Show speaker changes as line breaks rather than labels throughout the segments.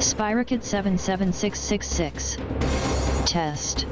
Spiracid 77666. Test.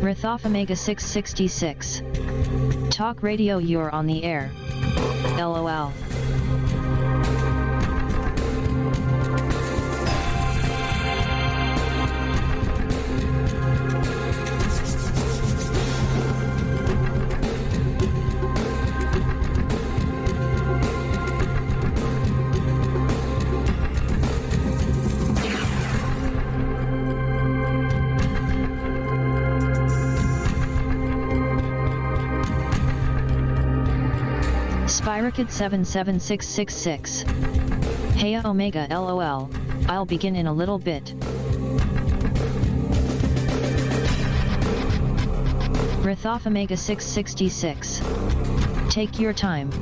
Rithoff Omega 666. Talk radio, you're on the air. LOL. Spyrokid77666. Hey Omega LOL, I'll begin in a little bit. Rithoff Omega 666. Take your time.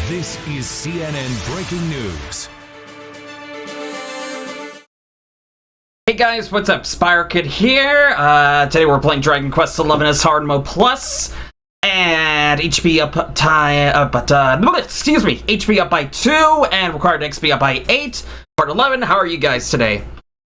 This is CNN Breaking News.
Hey guys, what's up? Spyrokid here. Today we're playing Dragon Quest XI as Hard Mode Plus, and HP up HP up by 2, and required XP up by 8. Part 11. How are you guys today?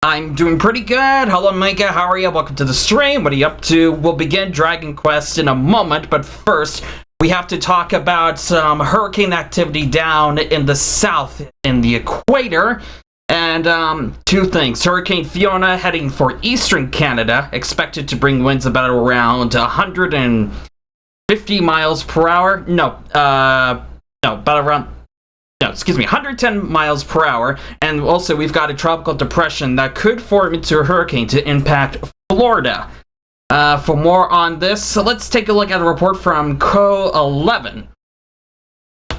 I'm doing pretty good. Hello, Micah. How are you? Welcome to the stream. What are you up to? We'll begin Dragon Quest in a moment, but first we have to talk about some hurricane activity down in the south in the equator. And two things. Hurricane Fiona heading for eastern Canada, expected to bring winds about around 150 miles per hour. 110 miles per hour. And also we've got a tropical depression that could form into a hurricane to impact Florida. For more on this, so let's take a look at a report from Co11.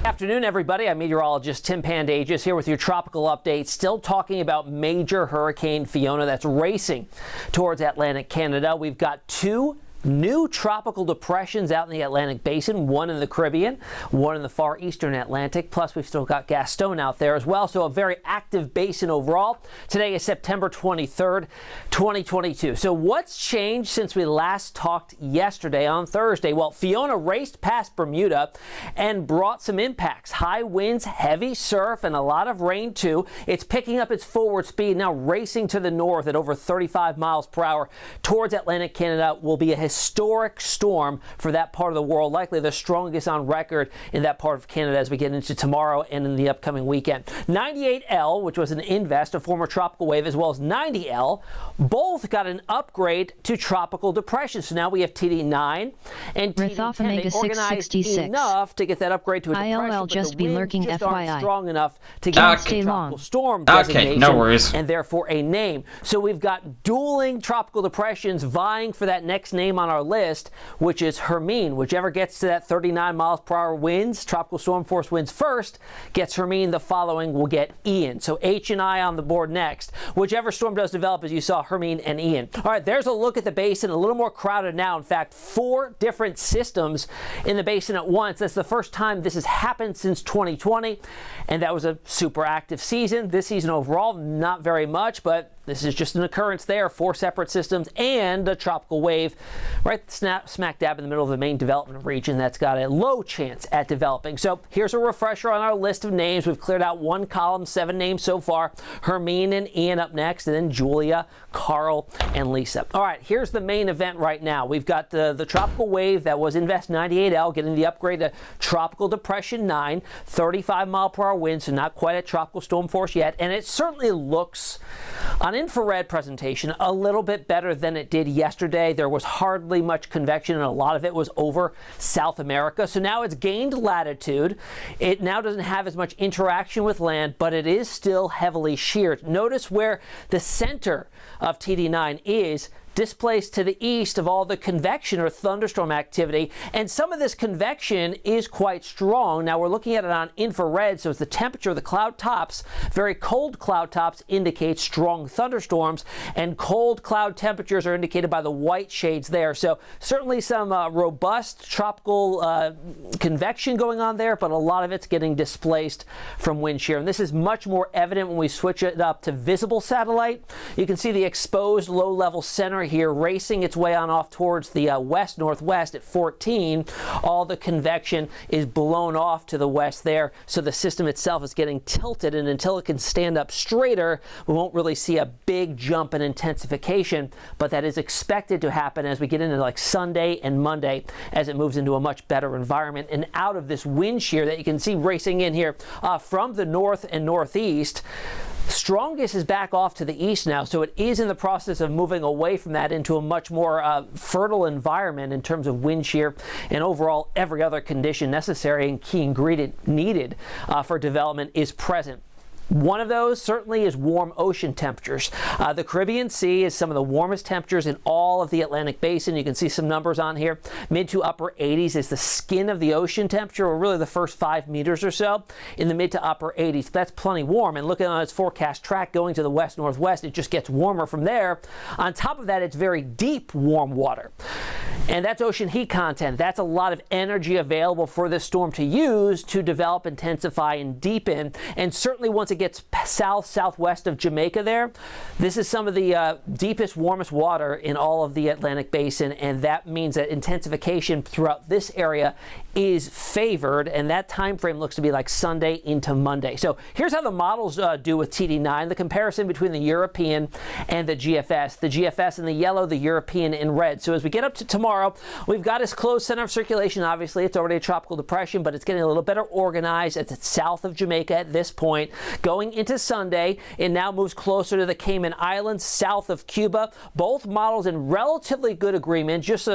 Afternoon, everybody. I'm meteorologist Tim Pandages here with your tropical update. Still talking about major Hurricane Fiona that's racing towards Atlantic Canada. We've got two new tropical depressions out in the Atlantic Basin, one in the Caribbean, one in the far eastern Atlantic, plus we've still got Gaston out there as well, so a very active basin overall. Today is September 23rd, 2022. So what's changed since we last talked yesterday on Thursday? Well, Fiona raced past Bermuda and brought some impacts. High winds, heavy surf, and a lot of rain too. It's picking up its forward speed, now racing to the north at over 35 miles per hour towards Atlantic Canada. Will be a historic storm for that part of the world, likely the strongest on record in that part of Canada as we get into tomorrow and in the upcoming weekend. 98L, which was an invest, a former tropical wave, as well as 90L, both got an upgrade to tropical depression. So now we have TD9 and
Rithoff
TD10.
Omega
They organized
666.
enough to get that upgrade to a depression,
IOL
but
just
the
be
winds
lurking
just aren't
FYI.
strong enough to get
Okay.
a tropical storm
Okay,
designation,
no worries.
and therefore a name. So we've got dueling tropical depressions vying for that next name on our list, which is Hermine. Whichever gets to that 39 miles per hour winds, tropical storm force winds first, gets Hermine. The following will get Ian. So H and I on the board next. Whichever storm does develop, as you saw, Hermine and Ian. All right, there's a look at the basin, a little more crowded now. In fact, 4 different systems in the basin at once. That's the first time this has happened since 2020, and that was a super active season. This season overall, not very much, but this is just an occurrence there. 4 separate systems and a tropical wave right smack dab in the middle of the main development region that's got a low chance at developing. So here's a refresher on our list of names. We've cleared out 1 column, 7 names so far. Hermine and Ian up next, and then Julia, Carl, and Lisa. All right, here's the main event right now. We've got the tropical wave that was Invest 98L getting the upgrade to Tropical Depression 9, 35 mile per hour wind, so not quite at tropical storm force yet. And it certainly looks, on infrared presentation, a little bit better than it did yesterday. There was hardly much convection, and a lot of it was over South America. So now it's gained latitude. It now doesn't have as much interaction with land, but it is still heavily sheared. Notice where the center of TD9 is, displaced to the east of all the convection or thunderstorm activity, and some of this convection is quite strong. Now we're looking at it on infrared, so it's the temperature of the cloud tops. Very cold cloud tops indicate strong thunderstorms, and cold cloud temperatures are indicated by the white shades there. So certainly some robust tropical convection going on there, but a lot of it's getting displaced from wind shear. And this is much more evident when we switch it up to visible satellite. You can see the exposed low-level center here racing its way on off towards the west-northwest at 14. All the convection is blown off to the west there, so the system itself is getting tilted, and until it can stand up straighter, we won't really see a big jump in intensification, but that is expected to happen as we get into like Sunday and Monday as it moves into a much better environment and out of this wind shear that you can see racing in here from the north and northeast. Strongest is back off to the east now, so it is in the process of moving away from that into a much more fertile environment in terms of wind shear and overall every other condition necessary and key ingredient needed for development is present. One of those certainly is warm ocean temperatures. The Caribbean Sea is some of the warmest temperatures in all of the Atlantic Basin. You can see some numbers on here. Mid to upper 80s is the skin of the ocean temperature, or really the first 5 meters or so, in the mid to upper 80s. That's plenty warm. And looking on its forecast track going to the west-northwest, it just gets warmer from there. On top of that, it's very deep warm water. And that's ocean heat content. That's a lot of energy available for this storm to use to develop, intensify, and deepen. And certainly once it gets southwest of Jamaica there, this is some of the deepest, warmest water in all of the Atlantic Basin, and that means that intensification throughout this area is favored, and that time frame looks to be like Sunday into Monday. So here's how the models do with TD9, the comparison between the European and the GFS. The GFS in the yellow, the European in red. So as we get up to tomorrow, we've got its close center of circulation. Obviously, it's already a tropical depression, but it's getting a little better organized. It's south of Jamaica at this point. Going into Sunday, it now moves closer to the Cayman Islands, south of Cuba. Both models in relatively good agreement, just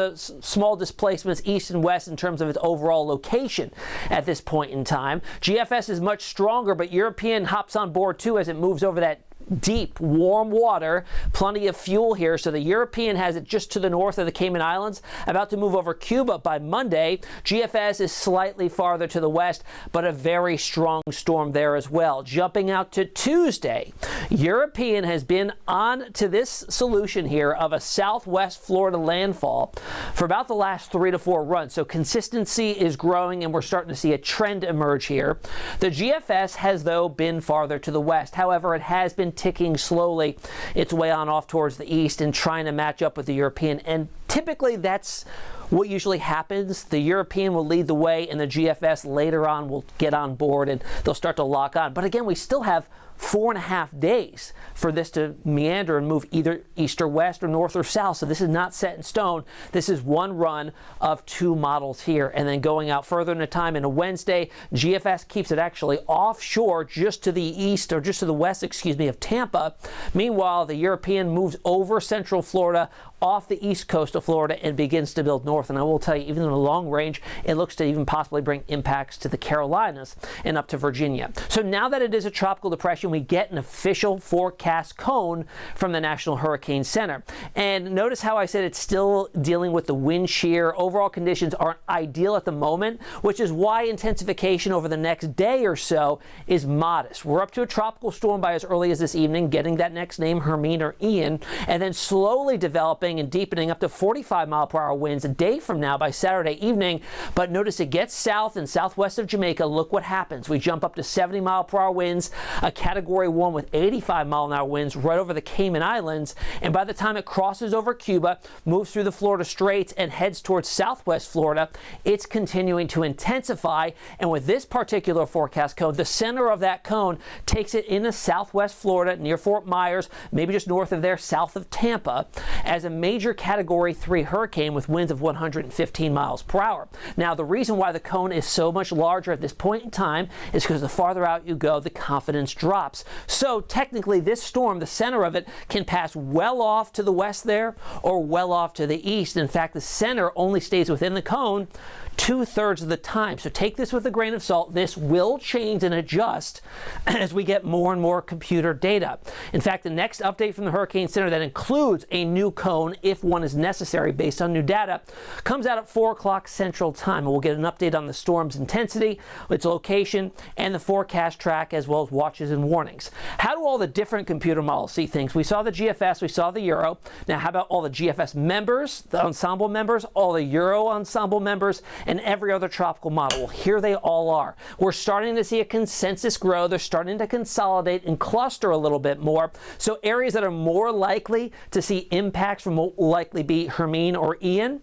small displacements east and west in terms of its overall location at this point in time. GFS is much stronger, but European hops on board too as it moves over that deep, warm water, plenty of fuel here. So the European has it just to the north of the Cayman Islands, about to move over Cuba by Monday. GFS is slightly farther to the west, but a very strong storm there as well. Jumping out to Tuesday, European has been on to this solution here of a southwest Florida landfall for about the last 3 to 4 runs. So consistency is growing, and we're starting to see a trend emerge here. The GFS has, though, been farther to the west. However, it has been ticking slowly its way on off towards the east and trying to match up with the European. And typically that's what usually happens. The European will lead the way, and the GFS later on will get on board and they'll start to lock on. But again, we still have 4.5 days for this to meander and move either east or west or north or south. So this is not set in stone. This is one run of 2 models here. And then going out further in the time into Wednesday, GFS keeps it actually offshore just to the east, or just to the west, excuse me, of Tampa. Meanwhile, the European moves over central Florida, off the east coast of Florida, and begins to build north. And I will tell you, even in the long range, it looks to even possibly bring impacts to the Carolinas and up to Virginia. So now that it is a tropical depression, we get an official forecast cone from the National Hurricane Center. And notice how I said it's still dealing with the wind shear. Overall conditions aren't ideal at the moment, which is why intensification over the next day or so is modest. We're up to a tropical storm by as early as this evening, getting that next name, Hermine or Ian, and then slowly developing and deepening up to 45-mile-per-hour winds a day from now by Saturday evening. But notice it gets south and southwest of Jamaica. Look what happens. We jump up to 70-mile-per-hour winds, a Category 1 with 85-mile-an-hour winds right over the Cayman Islands. And by the time it crosses over Cuba, moves through the Florida Straits, and heads towards southwest Florida, it's continuing to intensify. And with this particular forecast cone, the center of that cone takes it into southwest Florida near Fort Myers, maybe just north of there, south of Tampa, as a major Category 3 hurricane with winds of 115 miles per hour. Now, the reason why the cone is so much larger at this point in time is because the farther out you go, the confidence drops. So technically, this storm, the center of it, can pass well off to the west there or well off to the east. In fact, the center only stays within the cone 2/3 of the time. So take this with a grain of salt. This will change and adjust as we get more and more computer data. In fact, the next update from the Hurricane Center that includes a new cone, if one is necessary based on new data, comes out at 4 o'clock Central Time. And we'll get an update on the storm's intensity, its location, and the forecast track, as well as watches and warnings. How do all the different computer models see things? We saw the GFS, we saw the Euro. Now, how about all the GFS members, the ensemble members, all the Euro ensemble members, and every other tropical model? Well, here they all are. We're starting to see a consensus grow. They're starting to consolidate and cluster a little bit more. So areas that are more likely to see impacts from what will likely be Hermine or Ian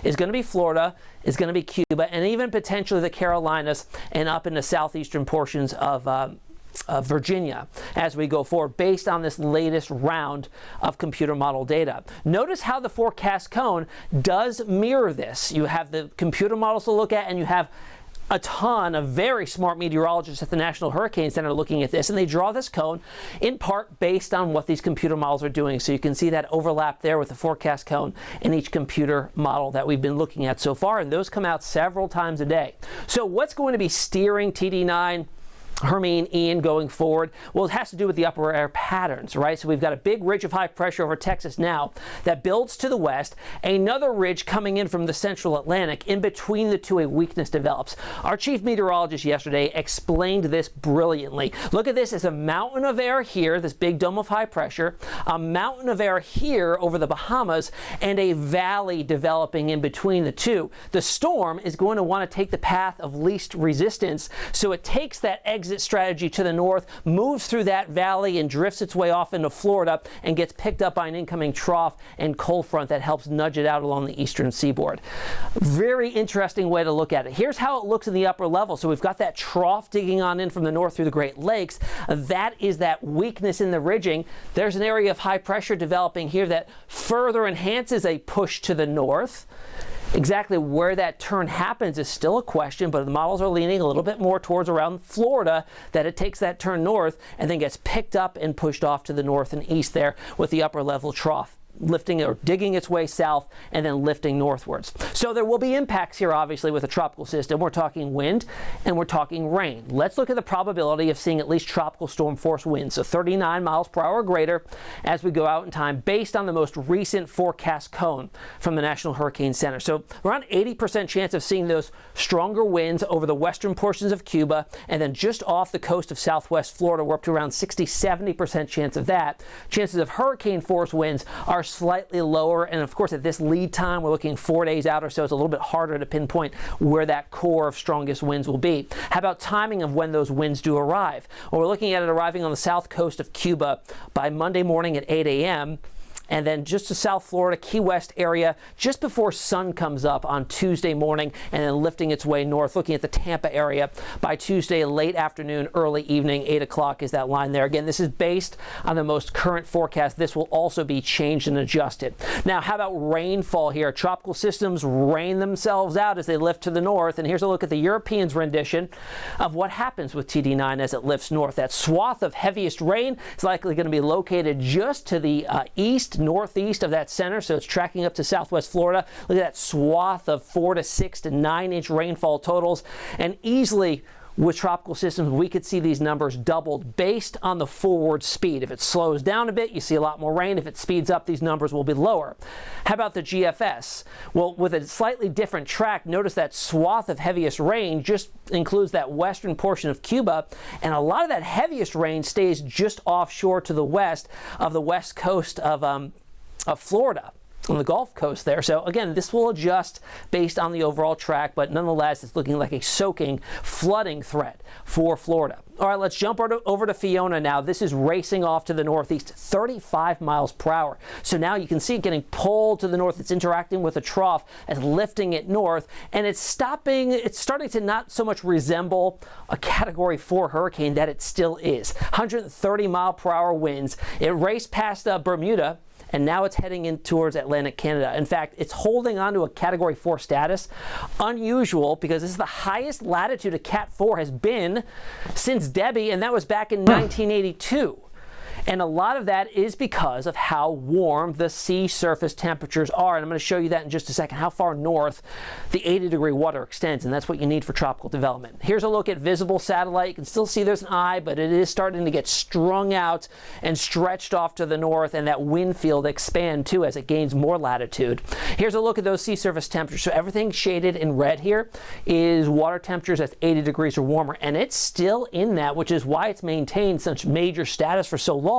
is going to be Florida, is going to be Cuba, and even potentially the Carolinas and up in the southeastern portions of Virginia as we go forward based on this latest round of computer model data. Notice how the forecast cone does mirror this. You have the computer models to look at, and you have a ton of very smart meteorologists at the National Hurricane Center looking at this, and they draw this cone in part based on what these computer models are doing. So you can see that overlap there with the forecast cone in each computer model that we've been looking at so far, and those come out several times a day. So what's going to be steering TD9, Hermine, Ian going forward? Well, it has to do with the upper air patterns, right? So we've got a big ridge of high pressure over Texas now that builds to the west. Another ridge coming in from the central Atlantic. In between the two, a weakness develops. Our chief meteorologist yesterday explained this brilliantly. Look at this as a mountain of air here, this big dome of high pressure, a mountain of air here over the Bahamas, and a valley developing in between the two. The storm is going to want to take the path of least resistance, so it takes that exit strategy to the north, moves through that valley, and drifts its way off into Florida and gets picked up by an incoming trough and cold front that helps nudge it out along the eastern seaboard. Very interesting way to look at it. Here's how it looks in the upper level. So we've got that trough digging on in from the north through the Great Lakes. That is that weakness in the ridging. There's an area of high pressure developing here that further enhances a push to the north. Exactly where that turn happens is still a question, but the models are leaning a little bit more towards around Florida, that it takes that turn north and then gets picked up and pushed off to the north and east there with the upper level trough lifting or digging its way south and then lifting northwards. So there will be impacts here, obviously, with a tropical system. We're talking wind and we're talking rain. Let's look at the probability of seeing at least tropical storm force winds, so 39 miles per hour or greater as we go out in time based on the most recent forecast cone from the National Hurricane Center. So around 80% chance of seeing those stronger winds over the western portions of Cuba and then just off the coast of southwest Florida. We're up to around 60-70% chance of that. Chances of hurricane force winds are slightly lower, and of course at this lead time we're looking 4 days out or so. It's a little bit harder to pinpoint where that core of strongest winds will be. How about timing of when those winds do arrive? Well, we're looking at it arriving on the south coast of Cuba by Monday morning at 8 a.m. and then just to South Florida, Key West area, just before sun comes up on Tuesday morning, and then lifting its way north, looking at the Tampa area by Tuesday late afternoon, early evening, 8 o'clock is that line there. Again, this is based on the most current forecast. This will also be changed and adjusted. Now, how about rainfall here? Tropical systems rain themselves out as they lift to the north, and here's a look at the Europeans' rendition of what happens with TD9 as it lifts north. That swath of heaviest rain is likely going to be located just to the east, northeast of that center, so it's tracking up to southwest Florida. Look at that swath of 4 to 6 to 9 inch rainfall totals, and easily with tropical systems, we could see these numbers doubled based on the forward speed. If it slows down a bit, you see a lot more rain. If it speeds up, these numbers will be lower. How about the GFS? Well, with a slightly different track, notice that swath of heaviest rain just includes that western portion of Cuba, and a lot of that heaviest rain stays just offshore to the west of the west coast of Florida, on the Gulf Coast there. So again, this will adjust based on the overall track, but nonetheless, it's looking like a soaking, flooding threat for Florida. All right, let's jump over to Fiona now. This is racing off to the northeast, 35 miles per hour. So now you can see it getting pulled to the north. It's interacting with a trough and lifting it north, and it's stopping. It's starting to not so much resemble a Category 4 hurricane that it still is. 130 mile per hour winds. It raced past Bermuda, and now it's heading in towards Atlantic Canada. In fact, it's holding on to a Category 4 status. Unusual, because this is the highest latitude a Cat 4 has been since Debbie, and that was back in 1982. And a lot of that is because of how warm the sea surface temperatures are. And I'm going to show you that in just a second, how far north the 80-degree water extends. And that's what you need for tropical development. Here's a look at visible satellite. You can still see there's an eye, but it is starting to get strung out and stretched off to the north, and that wind field expand too as it gains more latitude. Here's a look at those sea surface temperatures. So everything shaded in red here is water temperatures at 80 degrees or warmer. And it's still in that, which is why it's maintained such major status for so long.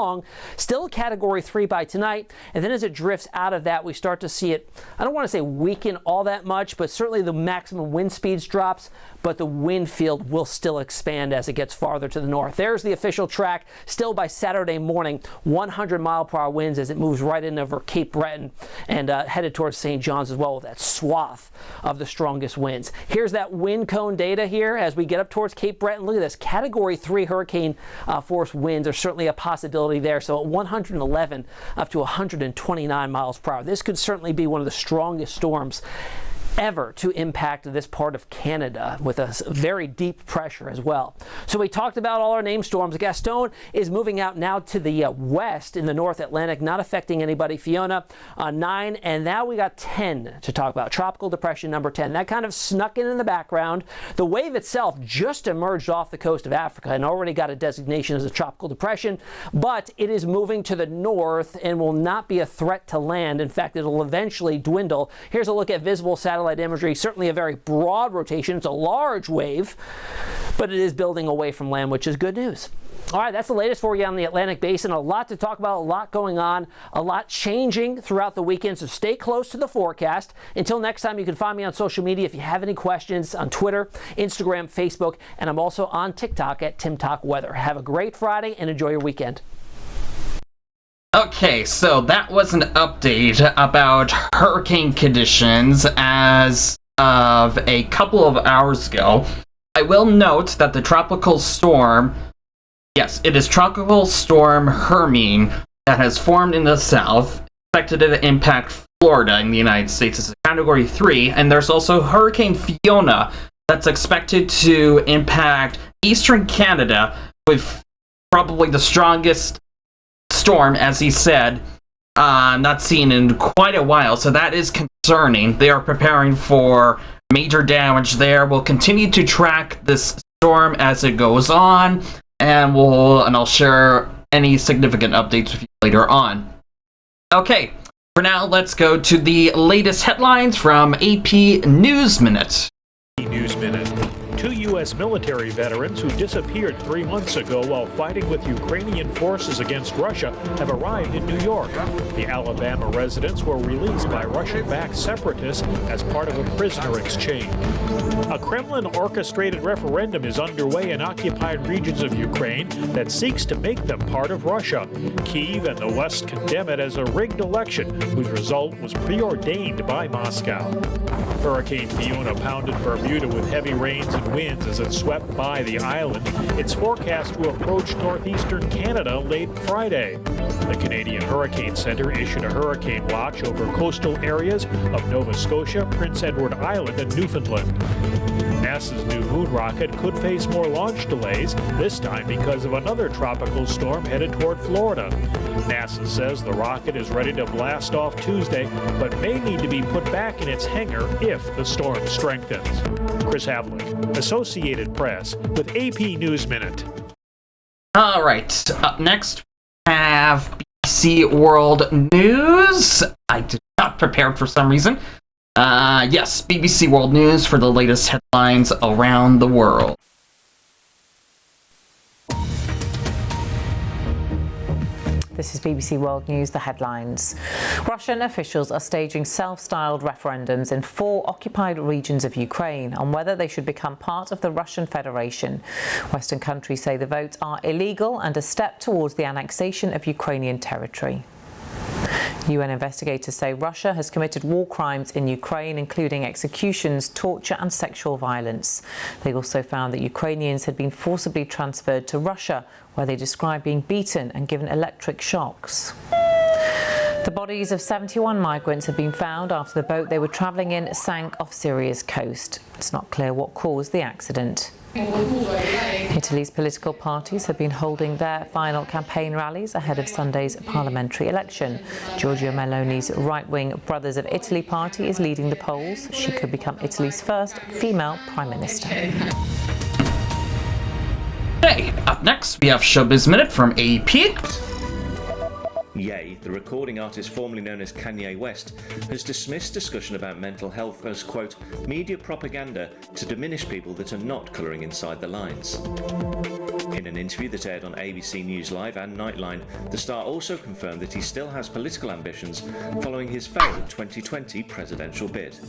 Still a Category 3 by tonight, and then as it drifts out of that, we start to see it, I don't want to say weaken all that much, but certainly the maximum wind speeds drops, but the wind field will still expand as it gets farther to the north. There's the official track. Still by Saturday morning, 100 mile per hour winds as it moves right in over Cape Breton and headed towards St. John's as well, with that swath of the strongest winds. Here's that wind cone data here as we get up towards Cape Breton. Look at this. Category 3 hurricane force winds are certainly a possibility there. So at 111 up to 129 miles per hour. This could certainly be one of the strongest storms ever to impact this part of Canada, with a very deep pressure as well. So we talked about all our named storms. Gaston is moving out now to the west in the North Atlantic, not affecting anybody. Fiona 9, and now we got 10 to talk about. Tropical depression number 10. That kind of snuck in the background. The wave itself just emerged off the coast of Africa and already got a designation as a tropical depression, but it is moving to the north and will not be a threat to land. In fact, it'll eventually dwindle. Here's a look at visible satellite imagery. Certainly a very broad rotation. It's a large wave, but it is building away from land, which is good news. All right, that's the latest for you on the Atlantic Basin. A lot to talk about, a lot going on, a lot changing throughout the weekend, so stay close to the forecast. Until next time, you can find me on social media if you have any questions on Twitter, Instagram, Facebook, and I'm also on TikTok at TimTalkWeather. Have a great Friday and enjoy your weekend.
Okay, so that was an update about hurricane conditions as of a couple of hours ago. I will note that the tropical storm, yes, it is Tropical Storm Hermine that has formed in the south, expected to impact Florida in the United States as a Category 3, and there's also Hurricane Fiona that's expected to impact eastern Canada with probably the strongest storm, as he said, not seen in quite a while, so that is concerning. They are preparing for major damage there. We'll continue to track this storm as it goes on, and I'll share any significant updates with you later on. Okay, for now, let's go to the latest headlines from AP News Minute.
News Minute. 2 U.S. military veterans who disappeared 3 months ago while fighting with Ukrainian forces against Russia have arrived in New York. The Alabama residents were released by Russian-backed separatists as part of a prisoner exchange. A Kremlin-orchestrated referendum is underway in occupied regions of Ukraine that seeks to make them part of Russia. Kyiv and the West condemn it as a rigged election whose result was preordained by Moscow. Hurricane Fiona pounded Bermuda with heavy rains and winds as it swept by the island. It's forecast to approach northeastern Canada late Friday. The Canadian Hurricane Center issued a hurricane watch over coastal areas of Nova Scotia, Prince Edward Island, and Newfoundland. NASA's new moon rocket could face more launch delays, this time because of another tropical storm headed toward Florida. NASA says the rocket is ready to blast off Tuesday, but may need to be put back in its hangar if the storm strengthens. Chris Havlick, Associated Press, with AP News Minute.
All right, up next we have BBC World News. I did not prepare for some reason. Yes, BBC World News for the latest headlines around the world.
This is BBC World News, the headlines. Russian officials are staging self-styled referendums in 4 occupied regions of Ukraine on whether they should become part of the Russian Federation. Western countries say the votes are illegal and a step towards the annexation of Ukrainian territory. UN investigators say Russia has committed war crimes in Ukraine, including executions, torture and sexual violence. They also found that Ukrainians had been forcibly transferred to Russia, where they described being beaten and given electric shocks. The bodies of 71 migrants have been found after the boat they were travelling in sank off Syria's coast. It's not clear what caused the accident. Italy's political parties have been holding their final campaign rallies ahead of Sunday's parliamentary election. Giorgia Meloni's right-wing Brothers of Italy party is leading the polls. She could become Italy's first female prime minister.
Hey, up next we have Showbiz Minute from AP.
Ye, the recording artist formerly known as Kanye West, has dismissed discussion about mental health as, quote, media propaganda to diminish people that are not colouring inside the lines. In an interview that aired on ABC News Live and Nightline, the star also confirmed that he still has political ambitions following his failed 2020 presidential bid.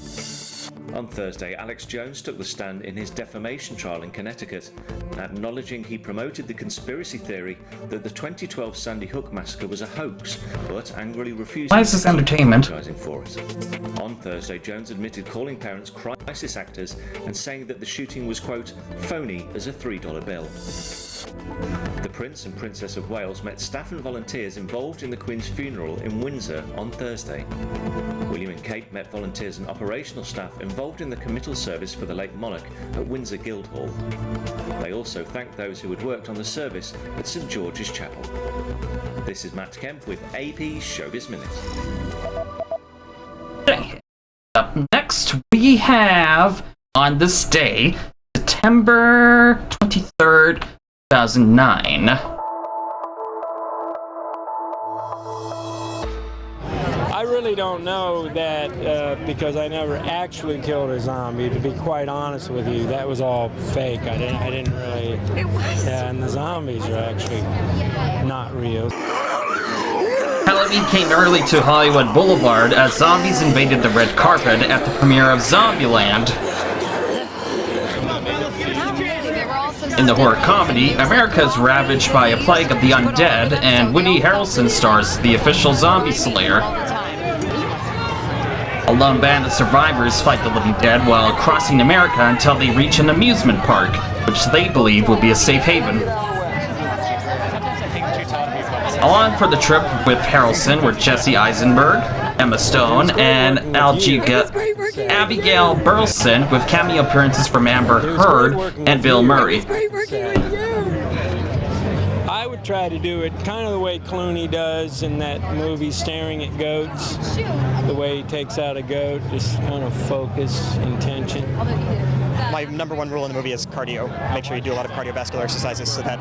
On Thursday, Alex Jones took the stand in his defamation trial in Connecticut, acknowledging he promoted the conspiracy theory that the 2012 Sandy Hook massacre was a hoax, but angrily refused
Why is this entertainment?
for it. On Thursday, Jones admitted calling parents crisis actors and saying that the shooting was, quote, phony as a $3 bill. The Prince and Princess of Wales met staff and volunteers involved in the Queen's funeral in Windsor on Thursday. William and Kate met volunteers and operational staff involved in the committal service for the late monarch at Windsor Guildhall. They also thanked those who had worked on the service at St George's Chapel. This is Matt Kemp with AP's Showbiz Minute.
Up next we have, on this day, September 23rd, 2009.
I really don't know that because I never actually killed a zombie. To be quite honest with you, that was all fake. I didn't really. It was. Yeah, and the zombies are actually not real.
Halloween came early to Hollywood Boulevard as zombies invaded the red carpet at the premiere of Zombieland. In the horror comedy, America is ravaged by a plague of the undead, and Woody Harrelson stars the official zombie slayer. A lone band of survivors fight the living dead while crossing America until they reach an amusement park, which they believe will be a safe haven. Along for the trip with Harrelson were Jesse Eisenberg, Emma Stone, and Abigail Burleson, with cameo appearances from Amber Heard and Bill Murray.
I would try to do it kind of the way Clooney does in that movie Staring at Goats. The way he takes out a goat, just kind of focus, intention.
My number one rule in the movie is cardio. Make sure you do a lot of cardiovascular exercises so that,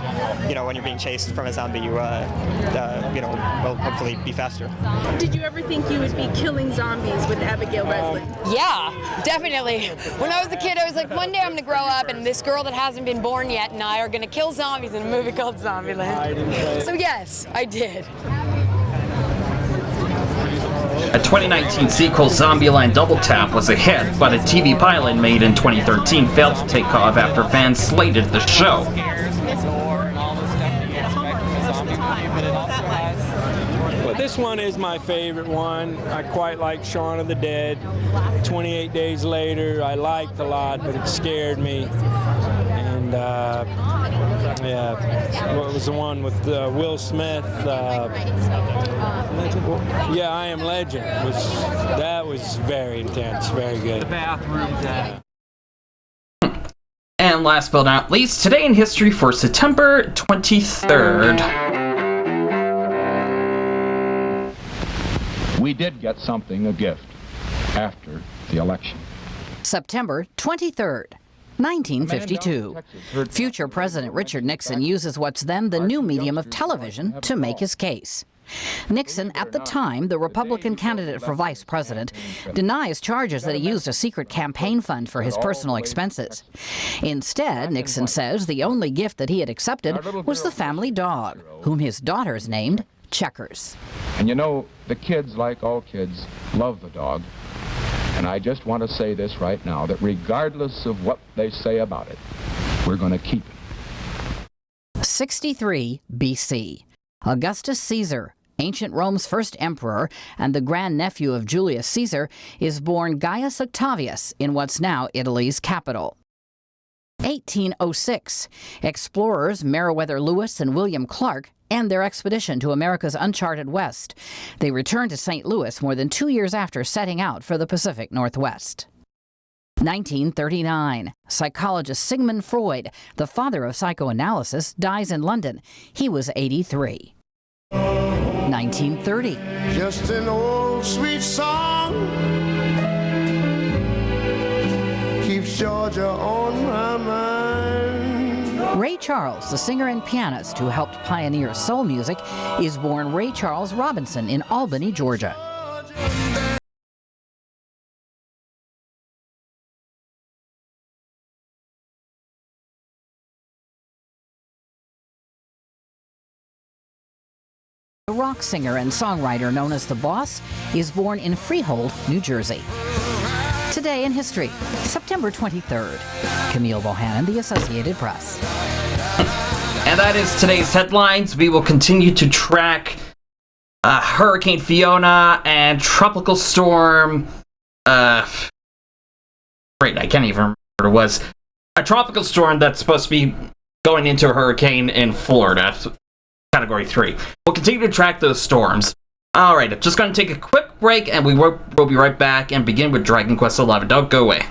when you're being chased from a zombie, you, will hopefully be faster.
Did you ever think you would be killing zombies with Abigail Breslin?
Yeah, definitely. When I was a kid, I was like, one day I'm going to grow up and this girl that hasn't been born yet and I are going to kill zombies in a movie called Zombieland. So yes, I did.
A 2019 sequel, Zombieland Double Tap, was a hit, but a TV pilot made in 2013 failed to take off after fans slated the show.
Well, this one is my favorite one. I quite like Shaun of the Dead. 28 Days Later, I liked a lot, but it scared me. And yeah, what was the one with Will Smith? Yeah, I Am Legend. That was very intense, very good. The bathroom.
And last but not least, today in history for September 23rd.
We did get something, a gift, after the election.
September 23rd. 1952. Future President Richard Nixon uses what's then the new medium of television to make his case. Nixon, at the time the Republican candidate for vice president, denies charges that he used a secret campaign fund for his personal expenses. Instead, Nixon says the only gift that he had accepted was the family dog, whom his daughters named Checkers.
And you know, the kids, like all kids, love the dog. And I just want to say this right now, that regardless of what they say about it, we're going to keep it.
63 BC. Augustus Caesar, ancient Rome's first emperor and the grandnephew of Julius Caesar, is born Gaius Octavius in what's now Italy's capital. 1806. Explorers Meriwether Lewis and William Clark end their expedition to America's uncharted West. They return to St. Louis more than 2 years after setting out for the Pacific Northwest. 1939. Psychologist Sigmund Freud, the father of psychoanalysis, dies in London. He was 83. 1930.
Just an old sweet song keeps Georgia on my mind.
Ray Charles, the singer and pianist who helped pioneer soul music, is born Ray Charles Robinson in Albany, Georgia. A rock singer and songwriter known as The Boss is born in Freehold, New Jersey. Today in history, September 23rd. Camille Bohannon, The Associated Press.
And that is today's headlines. We will continue to track Hurricane Fiona and Tropical Storm. Great, I can't even remember what it was. A tropical storm that's supposed to be going into a hurricane in Florida. Category 3. We'll continue to track those storms. Alright, I'm just going to take a quick break and we'll be right back and begin with Dragon Quest XI. Don't go away.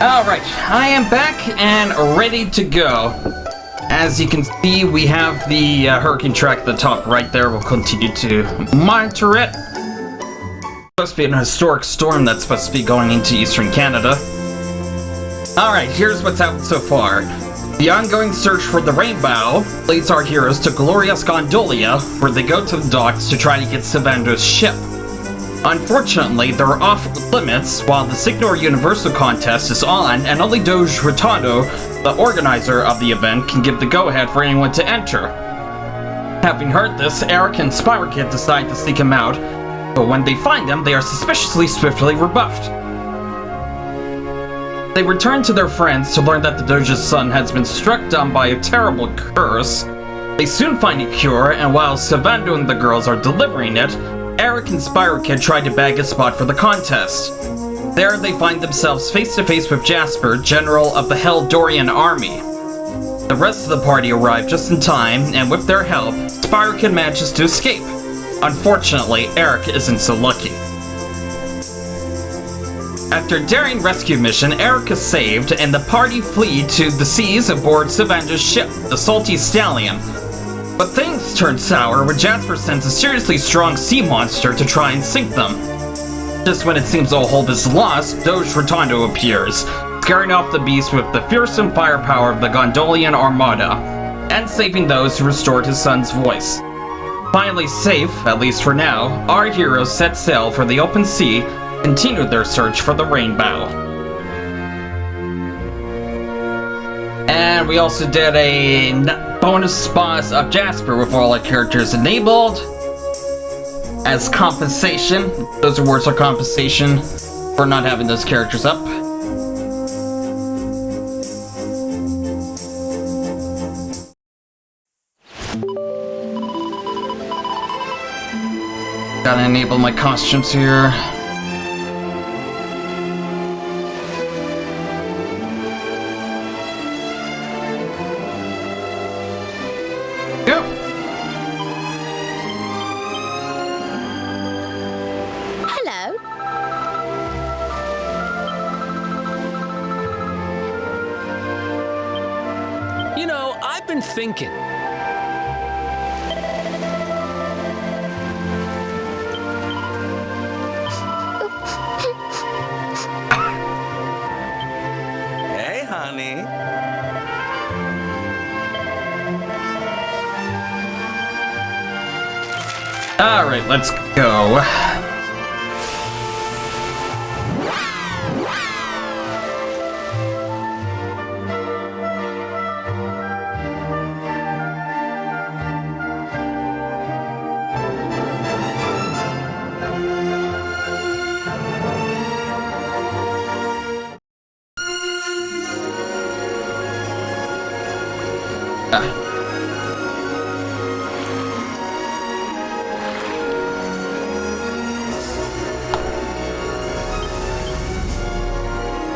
Alright, I am back and ready to go. As you can see, we have the hurricane track at the top right there. We'll continue to monitor it. It's supposed to be an historic storm that's supposed to be going into eastern Canada. Alright, here's what's happened so far. The ongoing search for the Rainbow leads our heroes to Glorious Gondolia, where they go to the docks to try to get Savandra's ship. Unfortunately, they're off limits while the Signor Universal contest is on, and only Doge Rotondo, the organizer of the event, can give the go-ahead for anyone to enter. Having heard this, Eric and Spyro decide to seek him out, but when they find him, they are suspiciously swiftly rebuffed. They return to their friends to learn that the Doge's son has been struck down by a terrible curse. They soon find a cure, and while Savando and the girls are delivering it, Eric and Spyro Kid try to bag a spot for the contest. There they find themselves face to face with Jasper, general of the Heldorian army. The rest of the party arrive just in time, and with their help, Spyro Kid manages to escape. Unfortunately, Eric isn't so lucky. After a daring rescue mission, Eric is saved, and the party flee to the seas aboard Savandra's ship, the Salty Stallion. But things turn sour when Jasper sends a seriously strong sea monster to try and sink them. Just when it seems all hope is lost, Doge Rotondo appears, scaring off the beast with the fearsome firepower of the Gondolian Armada, and saving those who restored his son's voice. Finally safe, at least for now, our heroes set sail for the open sea, continue their search for the Rainbow. And we also did a bonus boss of Jasper with all our characters enabled. As compensation, those awards are compensation for not having those characters up. Gotta enable my costumes here.
Thinking.
Hey, honey.
All right, let's go.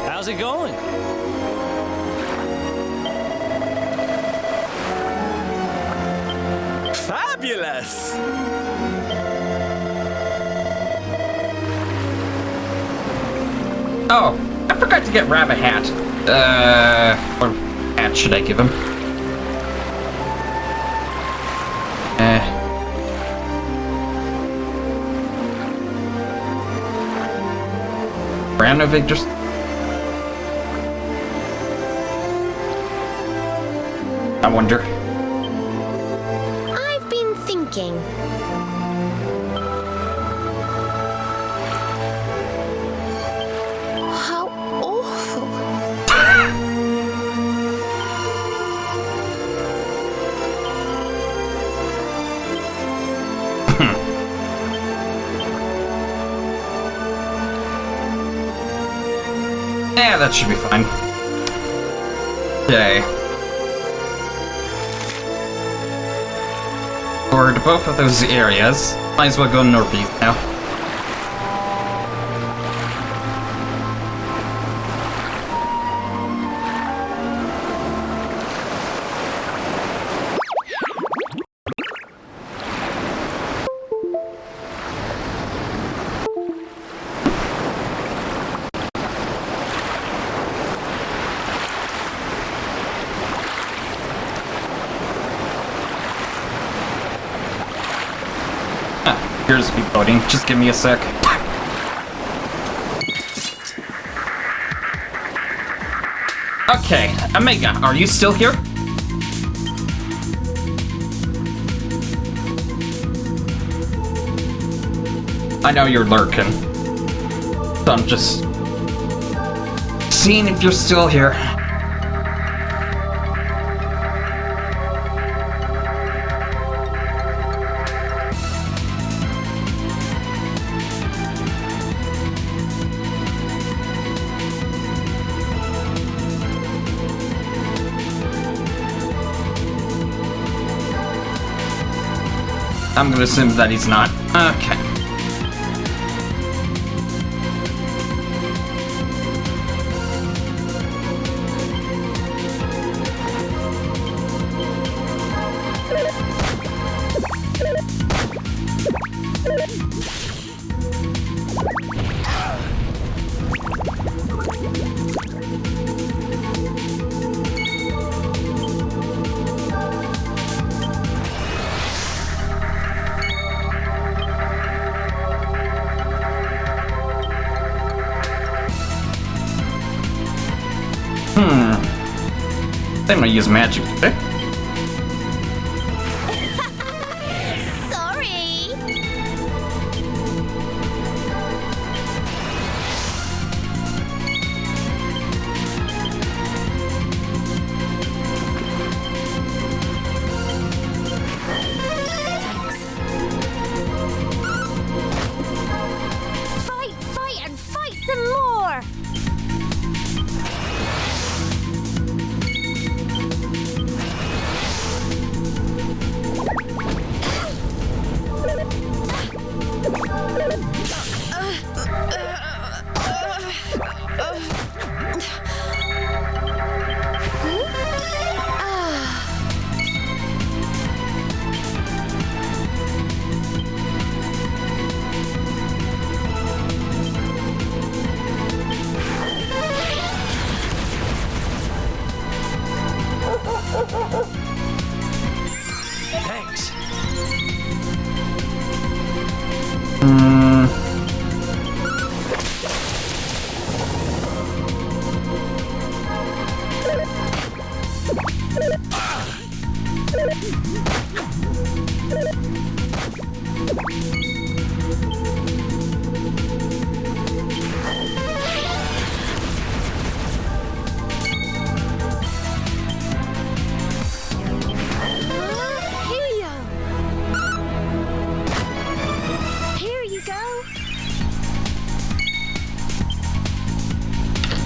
How's it going? Fabulous!
Oh, I forgot to get Rab a hat. What hat should I give him? Branovic just... I wonder.
I've been thinking. How awful.
Yeah, that should be fine. Okay. Forward to both of those areas. Might as well go northeast now. appears to be loading. Just give me a sec. Okay, Omega, are you still here? I know you're lurking. So I'm just seeing if you're still here. I'm gonna assume that he's not. Okay. They might use magic today.
Sorry. Fight and fight some more.
Thanks.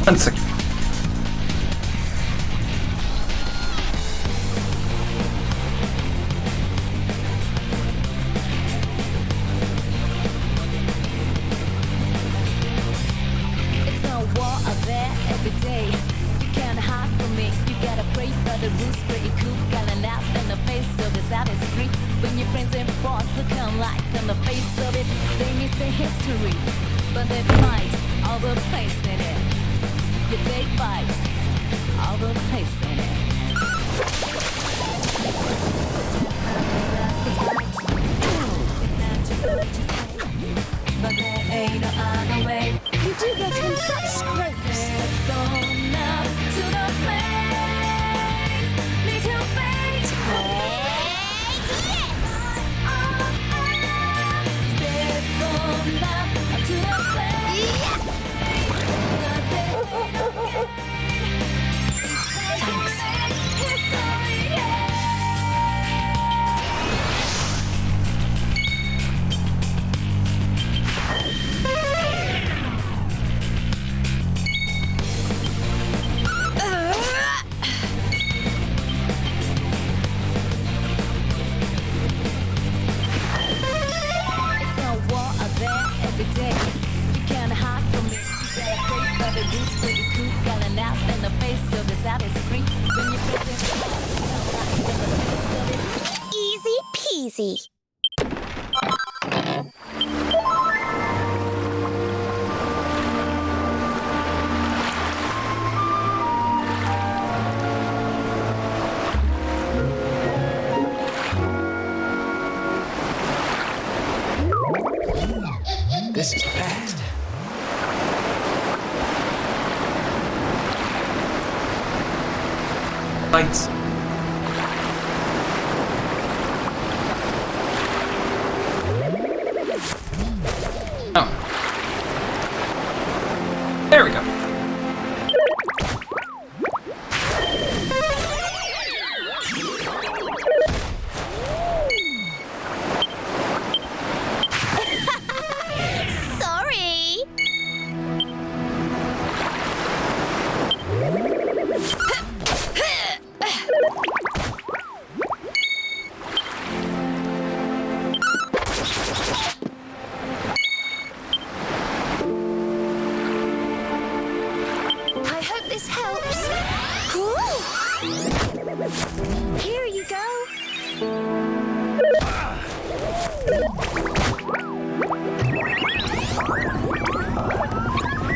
One second.
It's no war out there every day. You can't hide from me. You gotta pray for the rules, pretty cool. Got an out in the face of this out is free. When your friends and boss look like on the face of it, they miss the history. But they fight all the place in it. Yeah, they fight all the place in it. But there ain't no other way.
You do get him such scrapes.
Going up to the place. Need to wait. Step on up to the place. Thanks.
Easy peasy.
Lights. Oh. There we go.
Sorry. I hope this helps. Ooh. Here you go.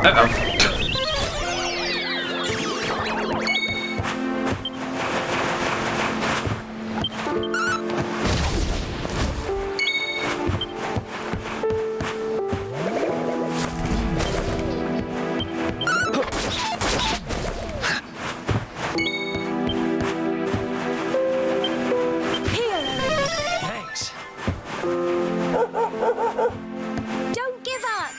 Uh-oh.
Thanks.
Don't give up.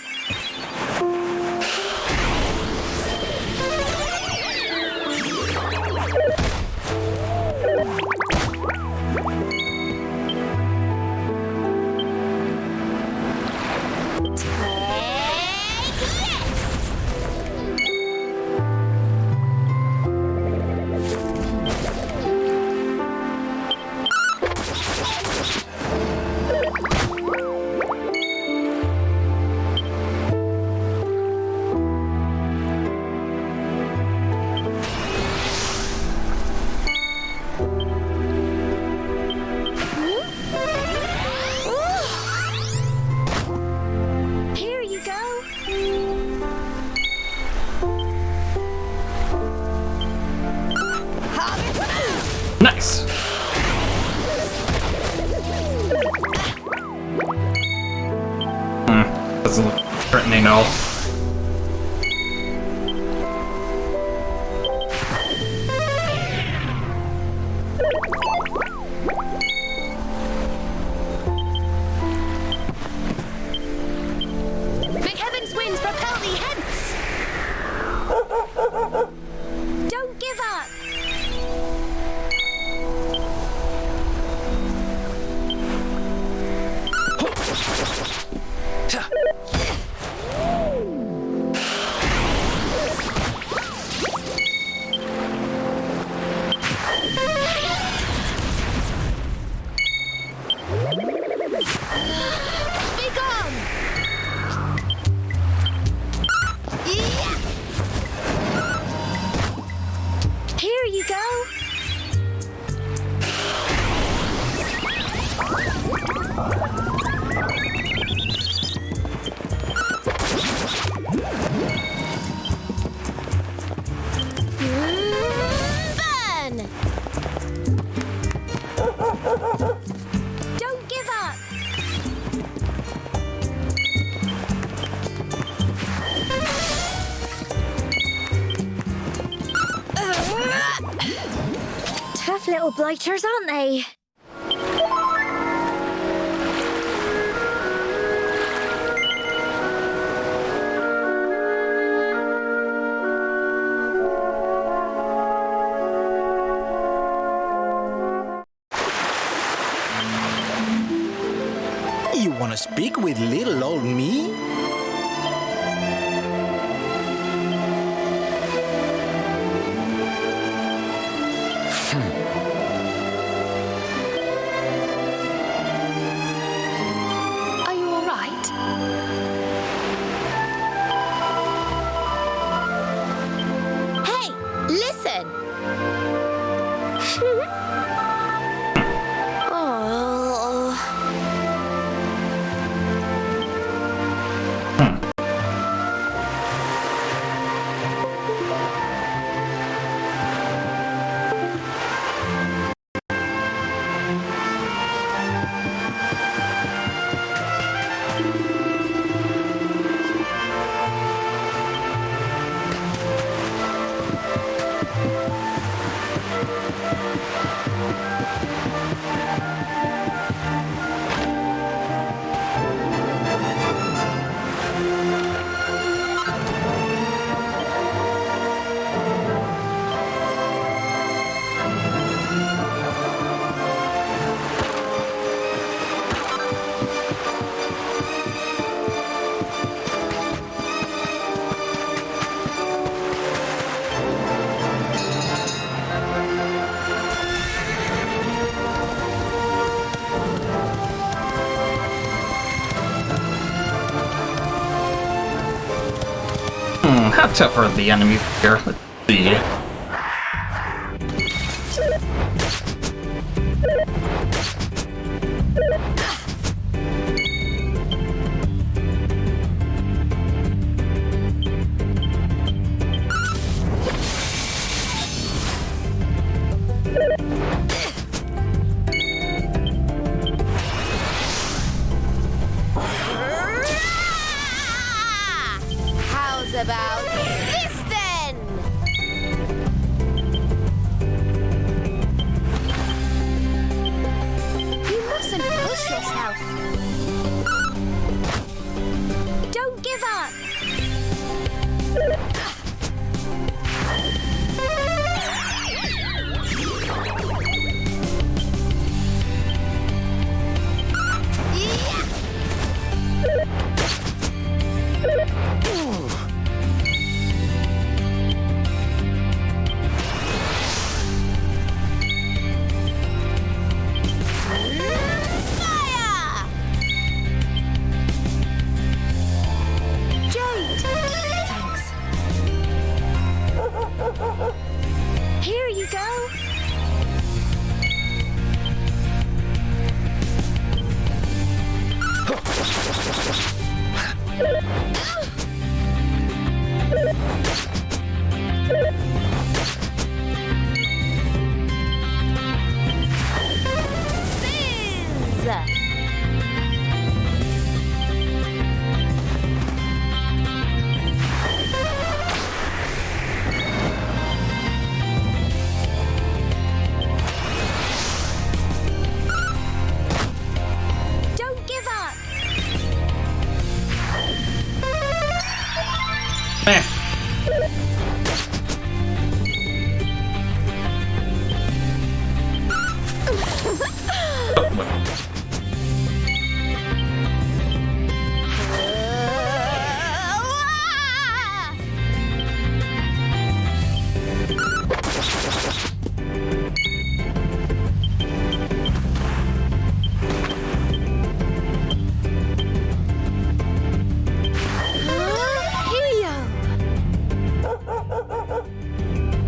Here you go.
Nice. Doesn't look threatening at all.
May heaven's winds propel thee hence. Don't give up. Be gone. Yeah. Here you go. Burn. Don't give up. Tough little blighters, aren't they?
You want to speak with little old me?
Are you all right? Hey, listen. Oh.
How tough are the enemies here? Let's see.
How's about this then? You mustn't push yourself. Don't give up. Here you go. Fizz! Don't give up.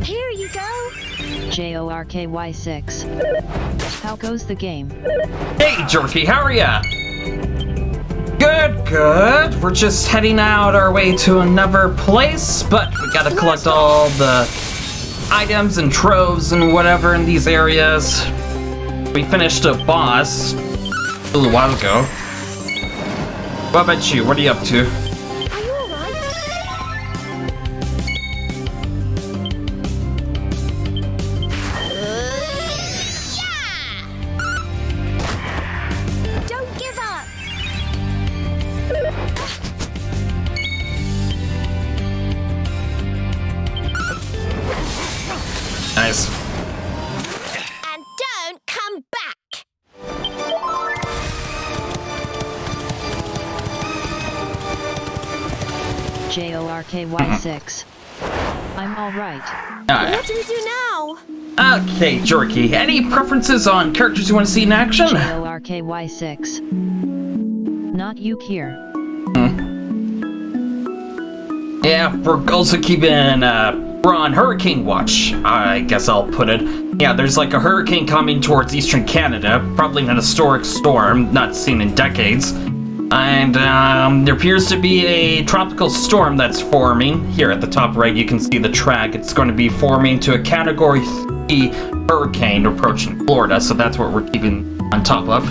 Here you go.
JORKY6. How goes the game?
Hey, Jerky, how are ya? Good, good. We're just heading out our way to another place, but we gotta collect all the items and troves and whatever in these areas. We finished a boss a little while ago. What about you? What are you up to?
Don't give up.
Nice.
And don't come back.
JORKY6. I'm alright.
What do we do now?
Okay, Jerky, any preferences on characters you want to see in action?
JORKY6. Not you here.
Yeah, we're also keeping, we're on hurricane watch, I guess I'll put it. Yeah, there's like a hurricane coming towards eastern Canada, probably an historic storm, not seen in decades. And there appears to be a tropical storm that's forming. Here at the top right, you can see the track. It's going to be forming to a Category 3 hurricane approaching Florida, so that's what we're keeping on top of.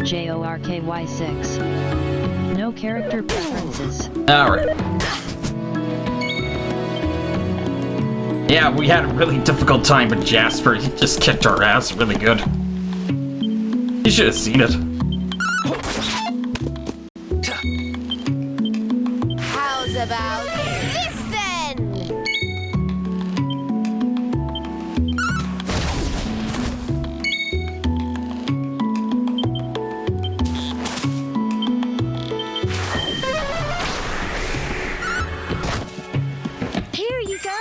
JORKY6. No character preferences.
Alright. Yeah, we had a really difficult time with Jasper. He just kicked our ass really good. You should have seen it.
How's about this then? Here you go.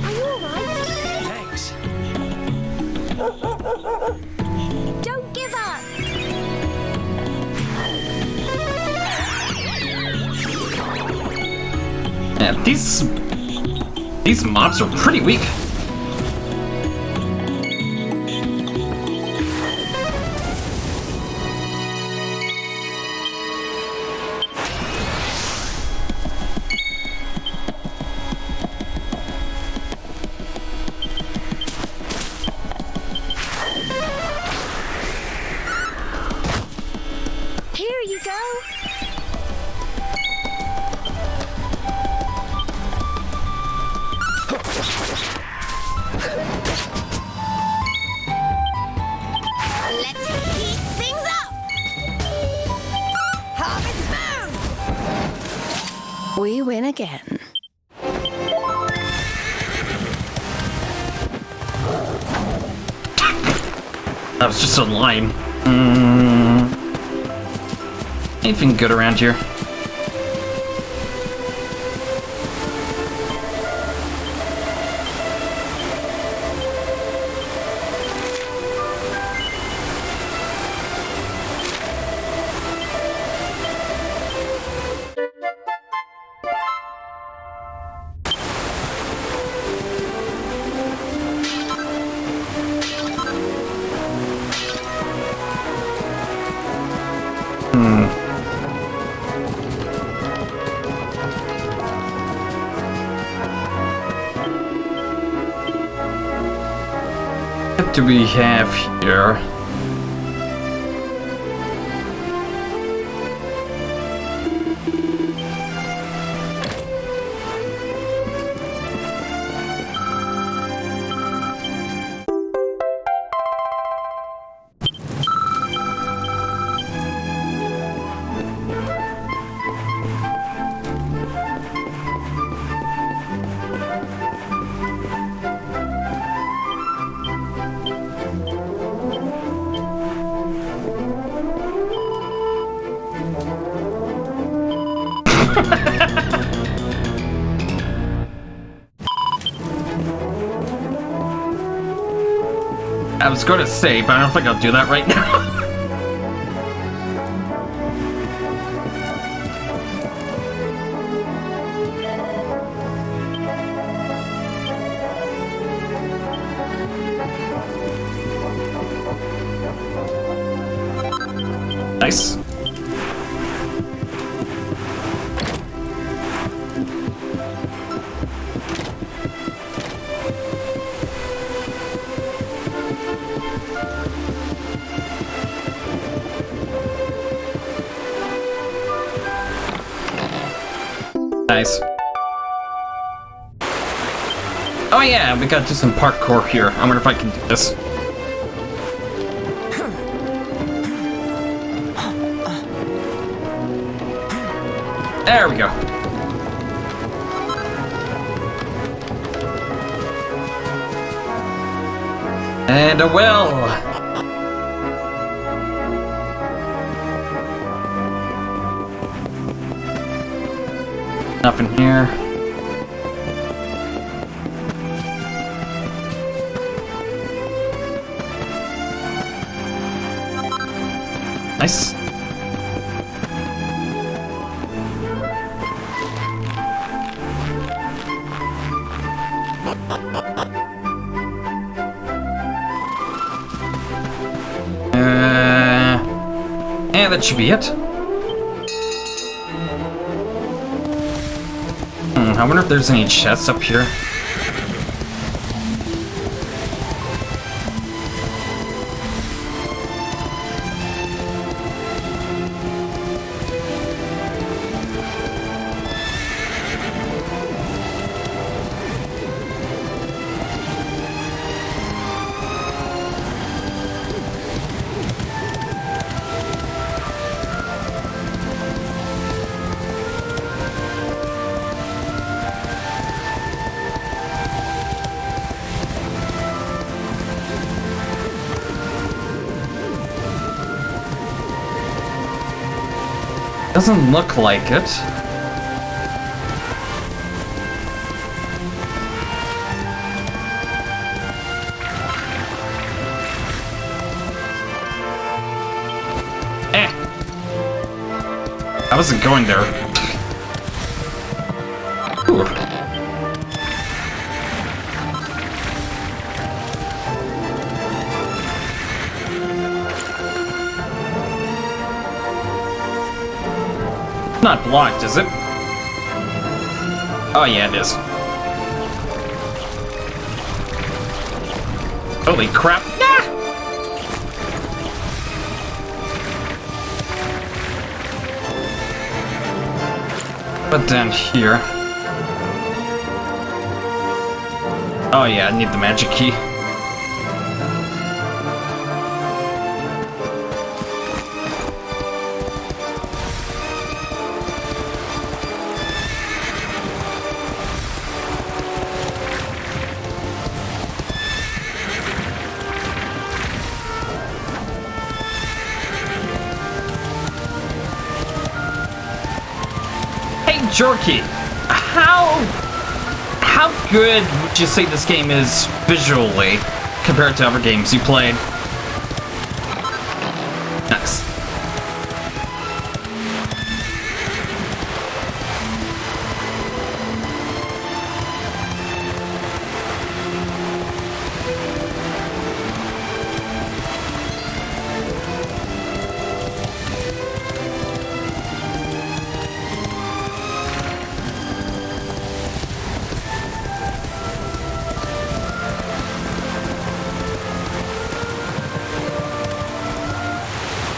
Are you alright?
Thanks.
Don't give up.
Yeah, these mobs are pretty weak.
Here you go. Let's heat things up. Harvest moon. We win again.
That was just a line. Anything good around here? What do we have here? I was going to say, but I don't think I'll do that right now. Nice. Nice. Oh yeah, we gotta do some parkour here. I wonder if I can do this. There we go. And a well. Nothing here. Nice. And that should be it. I wonder if there's any chests up here. Doesn't look like it. I wasn't going there. Ooh. Not blocked, is it? Oh yeah, it is. Holy crap! Ah! But down here. Oh yeah, I need the magic key. Jerky, how good would you say this game is visually compared to other games you played? Nice.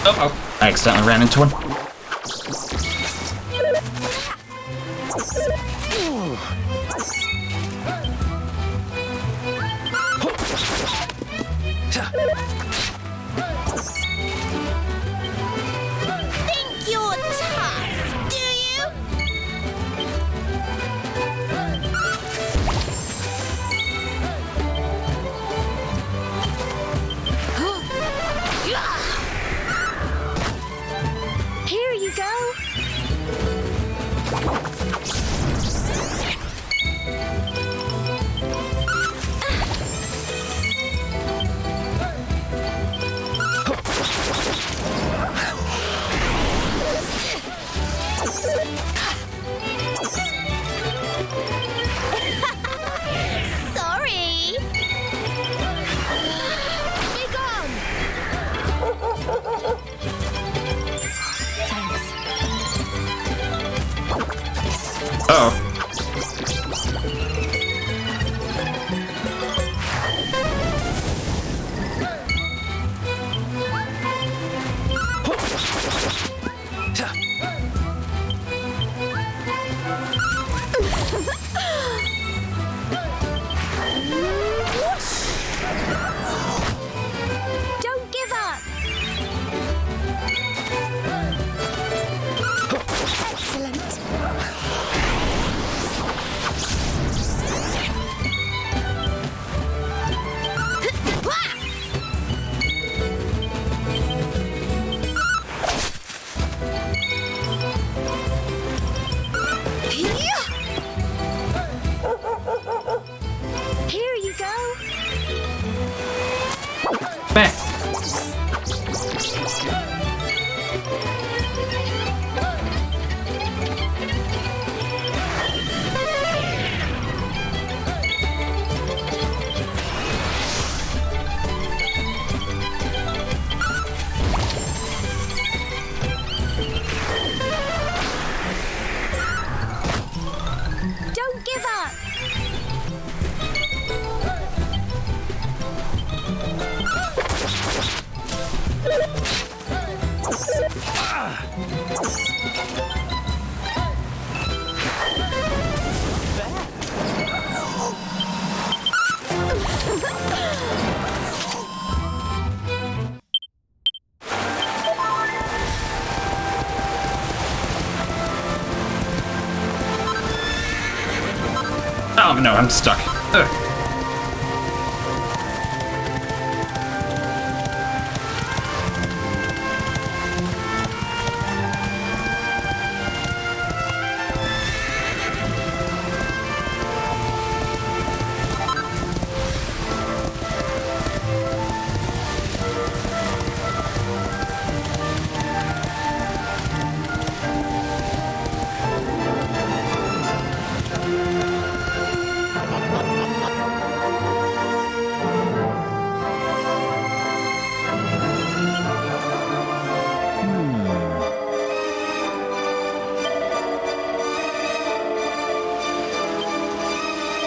Uh-oh, I accidentally ran into one.
Think you're tough, do you? Here you go. Sorry. Be gone.
Uh-oh.
Don't give up. Excellent.
Oh no, I'm stuck. Ugh.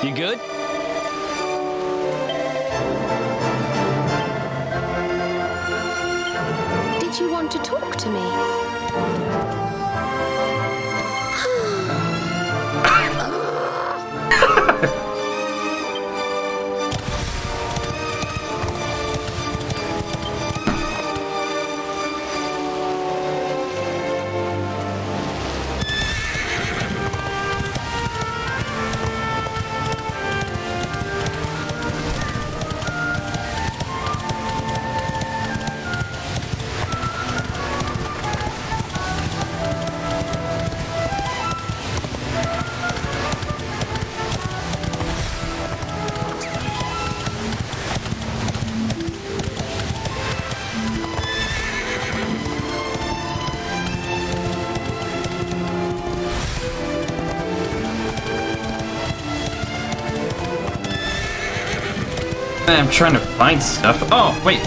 You good?
Did you want to talk to me?
I'm trying to find stuff. Oh, wait.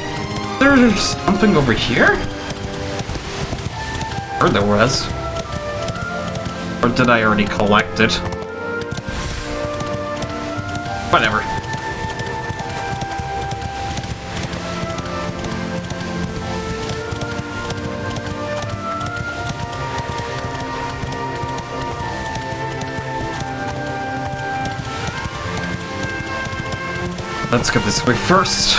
There's something over here? Or there was. Or did I already collect it? Whatever. Let's get this way first.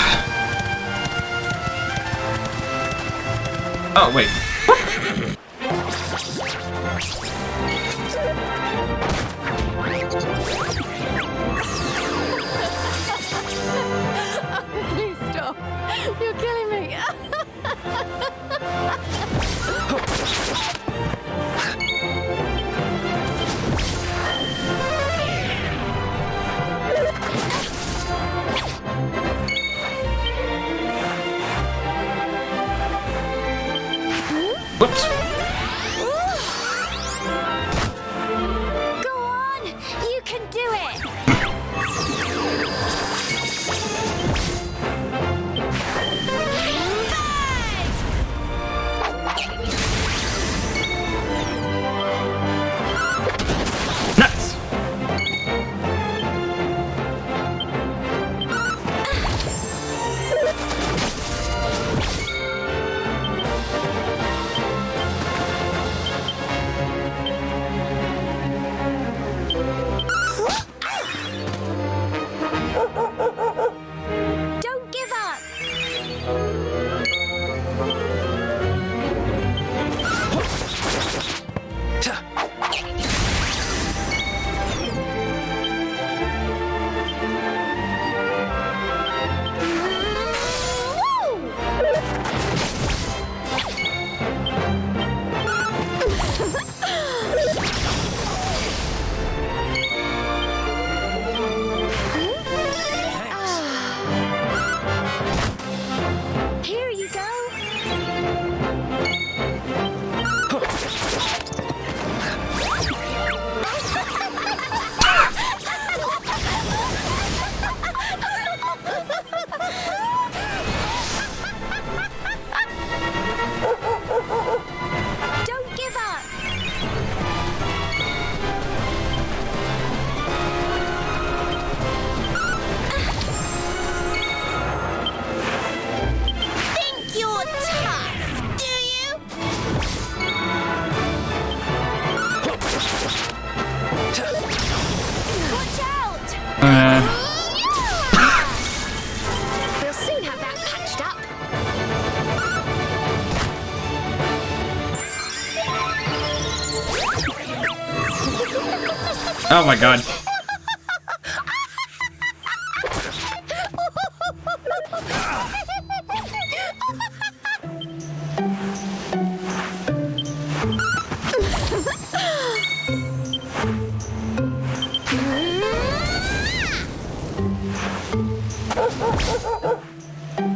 Oh, wait.
Please stop. You're killing me.
Whoops.
Go on. You can do it.
Nice.
We'll soon have that patched up.
Oh my god.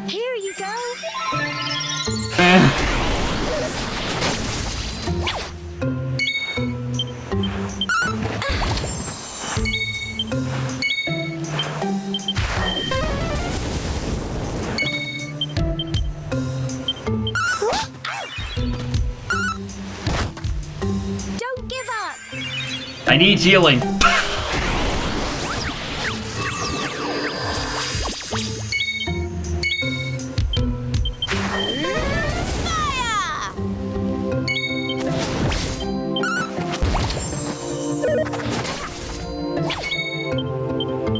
Here you go. Don't give up.
I need healing.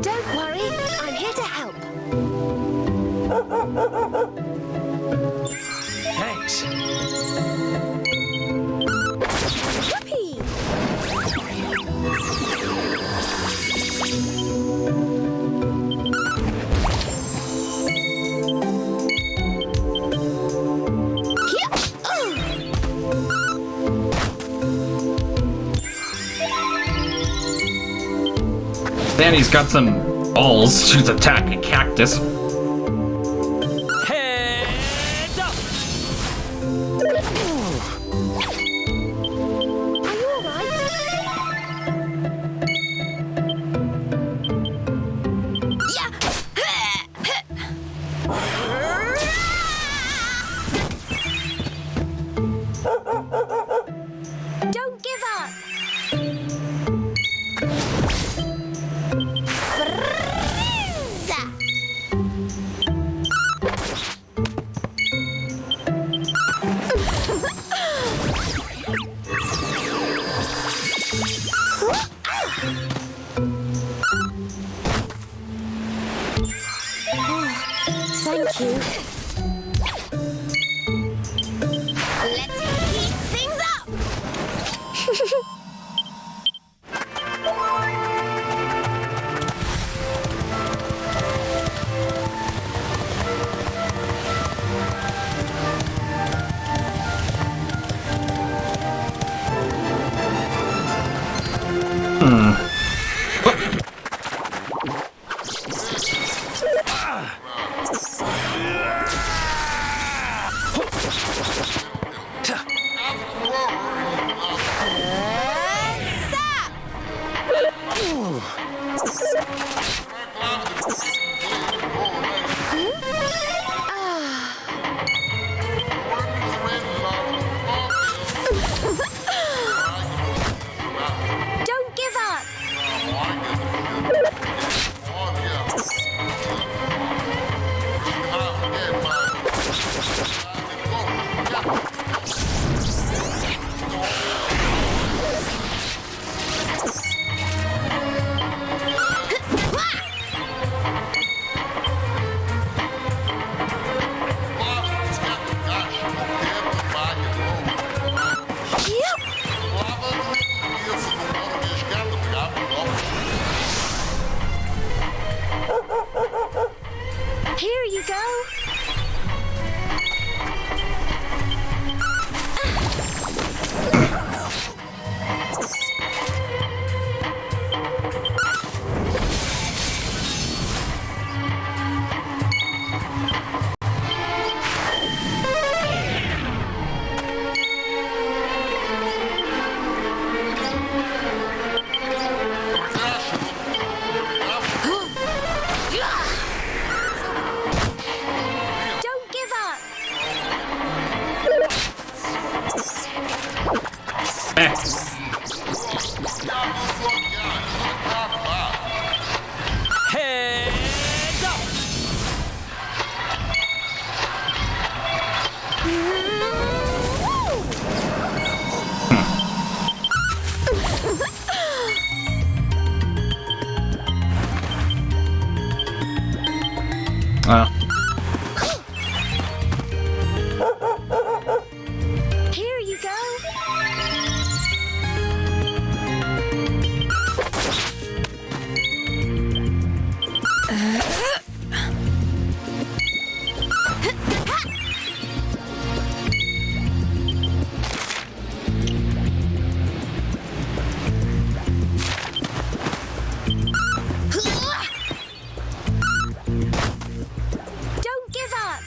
Don't worry, I'm here to help.
Thanks.
Whoopee!
Danny's got some balls to attack a cactus.
Heads up!
Are you alright? Don't give up. Thank you. Let's heat things up. Don't give up. Here you go. Don't give up.
Heads up!
Here you go. Don't give up.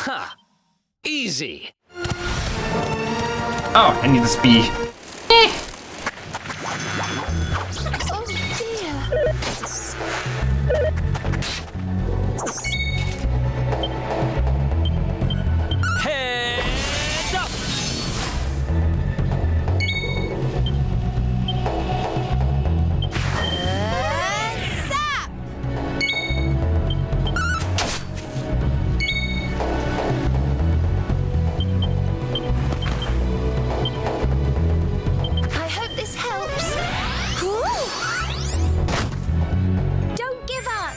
Ha! Easy.
Oh, I need this bee.
Oh dear.
Head up.
Zap. I hope this helps. Ooh. Don't give up.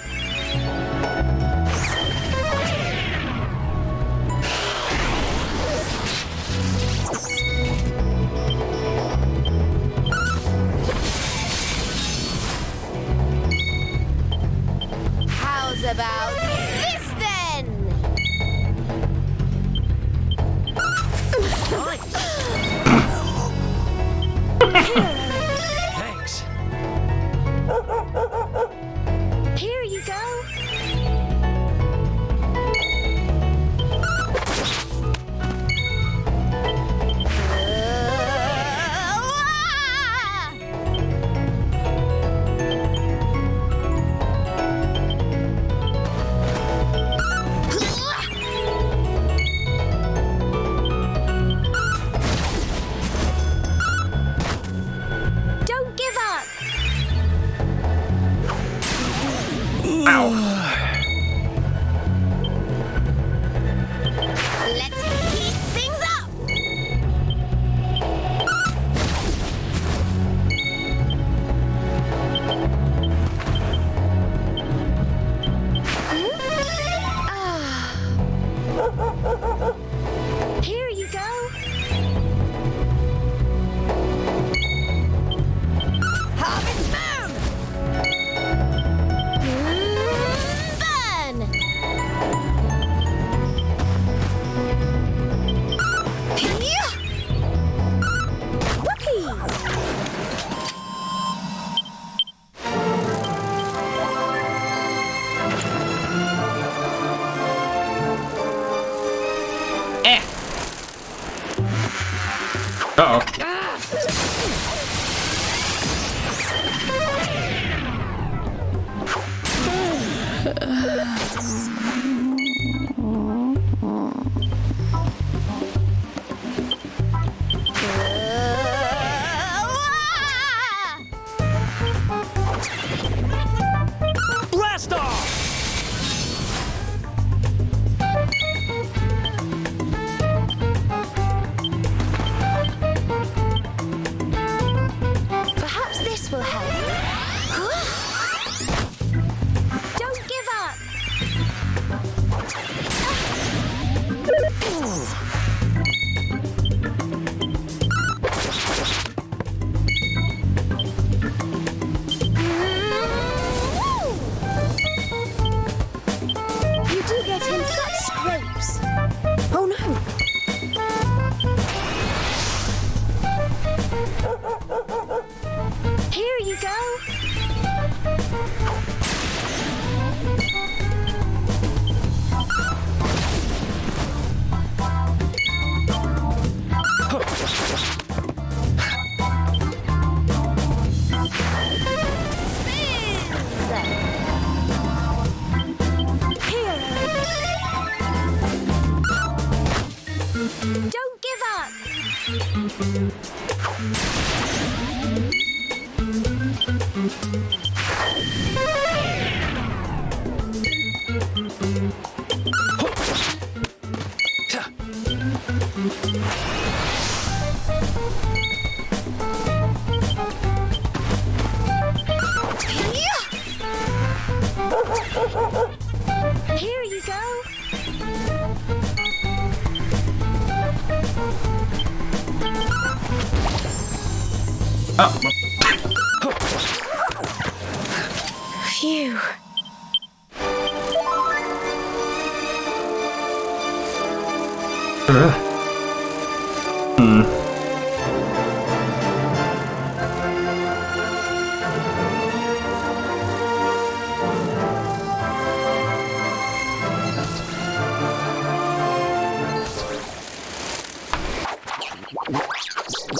How's about this then?
Thanks.
Here you go. Don't give up. Let's heat things up. Here you go. Harvest moon. Burn. Yeah. Whoopee.
Uh-oh.
Blast off.
Perhaps this will help. Don't give up. You do get in such scrapes. Oh no. Here you go. Don't give up. Here you go.
Oh.
Phew.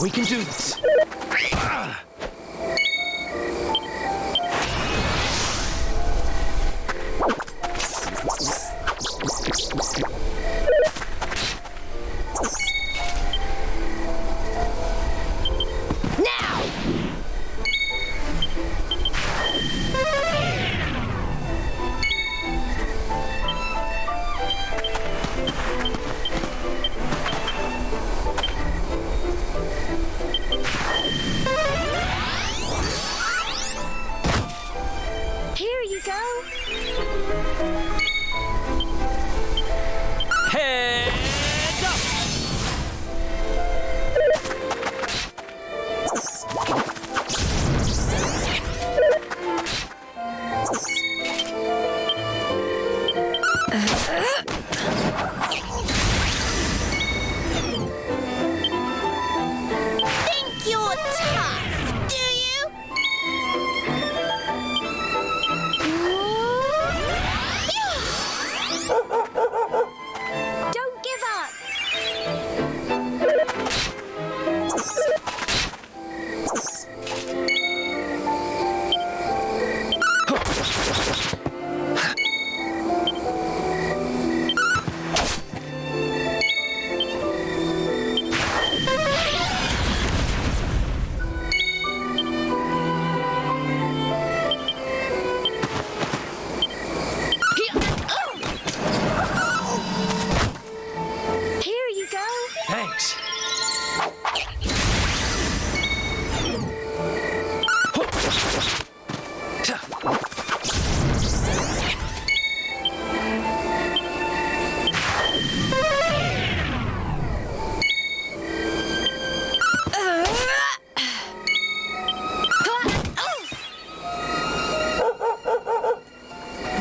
We can do this.
Here you go.
Heads up!
Think you're tough, do you?
Don't give up. Here you go.
Thanks.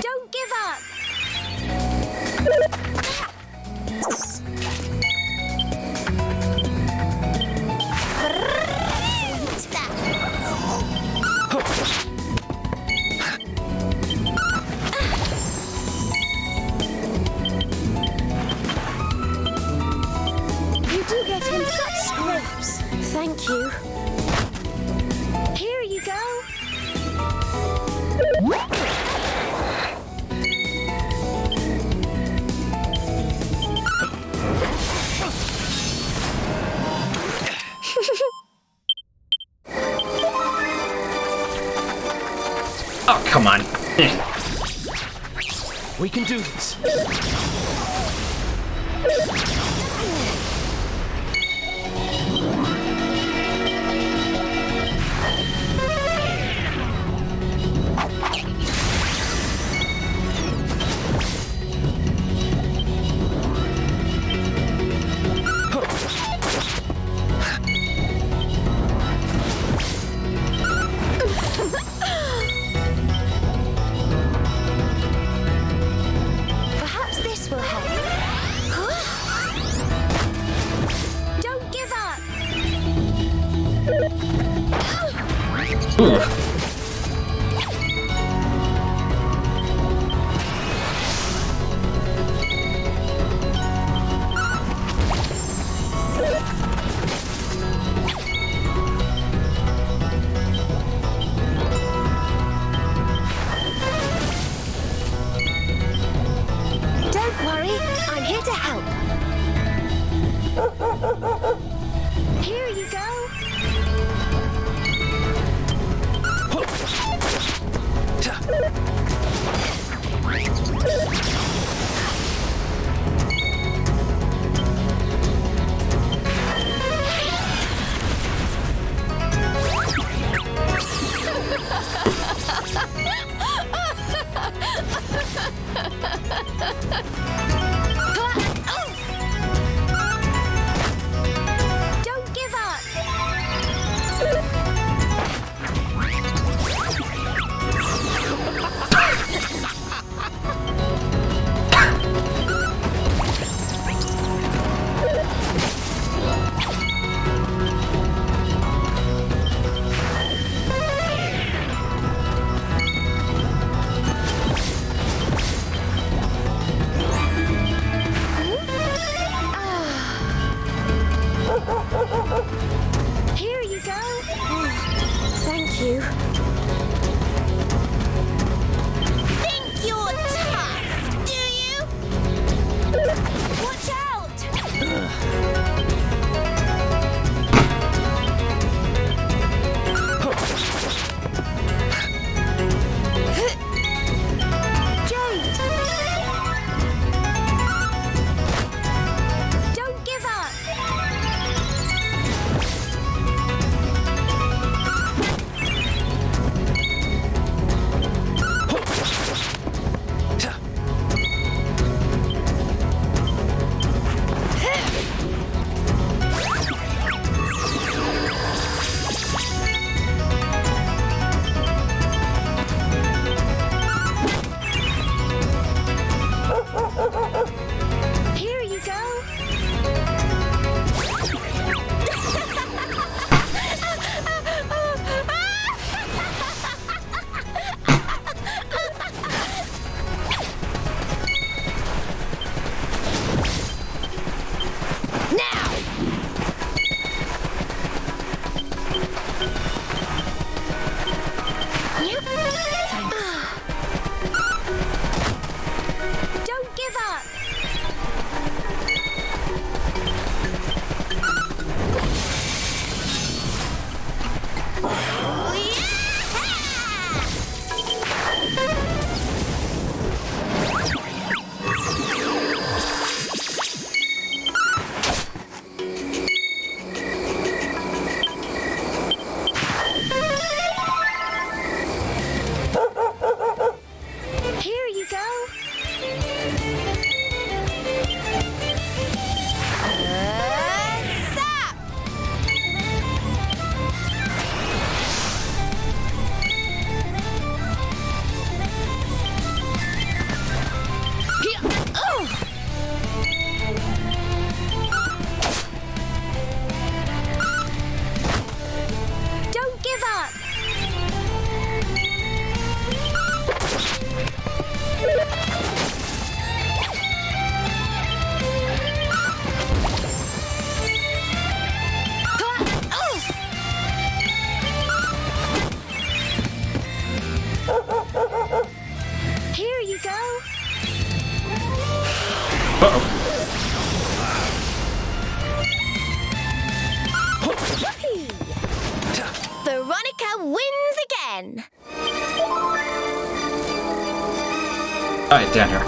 Don't give up. You do get in such scrapes. Thank you. Here you go.
Oh, come on.
We can do this.
Perhaps this will help. Don't give up.
Ooh.
Don't worry, I'm here to help. Here you go.
Don't give up. Here you go. Thank you. Think you're tough, do you? Watch out! Jade! Don't give up! Here you go. Now! Don't give up! Here you go. Stop! Don't give up! Here you go. Whoopee! Veronica wins again.
Alright, down here.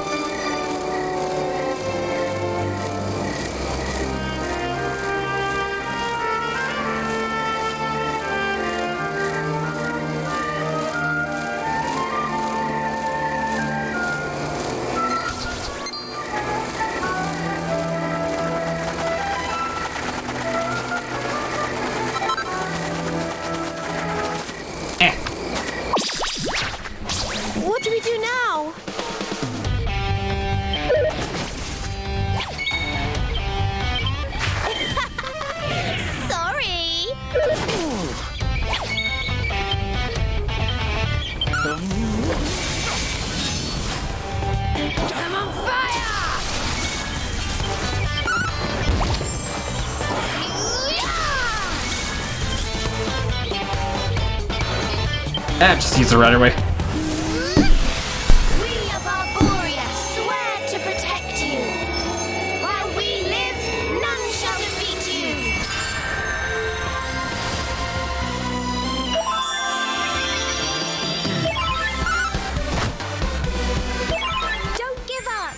What do we do now? Sorry. I'm on fire!
Just use the right away.
We of Arborea swear to protect you. While we live, none shall defeat you. Don't give up.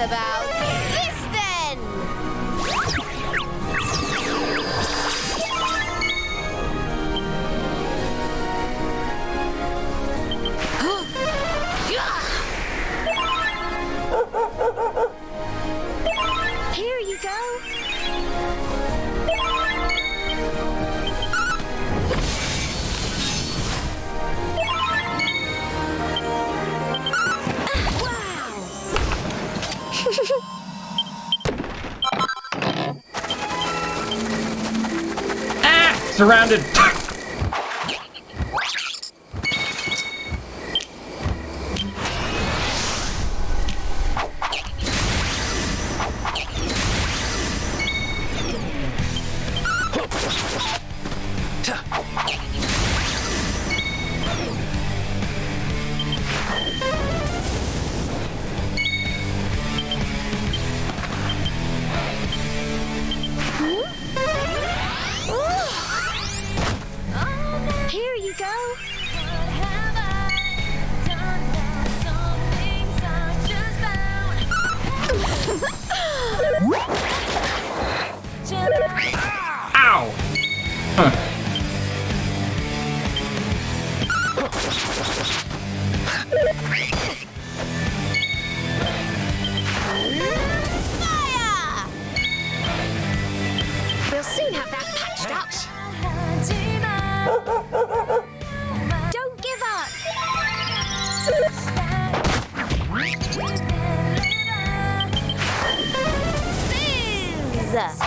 about this then? Here you go.
Surrounded.
Here you go.
Ow! Huh.
Fire! We'll soon have that patched up. Don't give up. Fizz!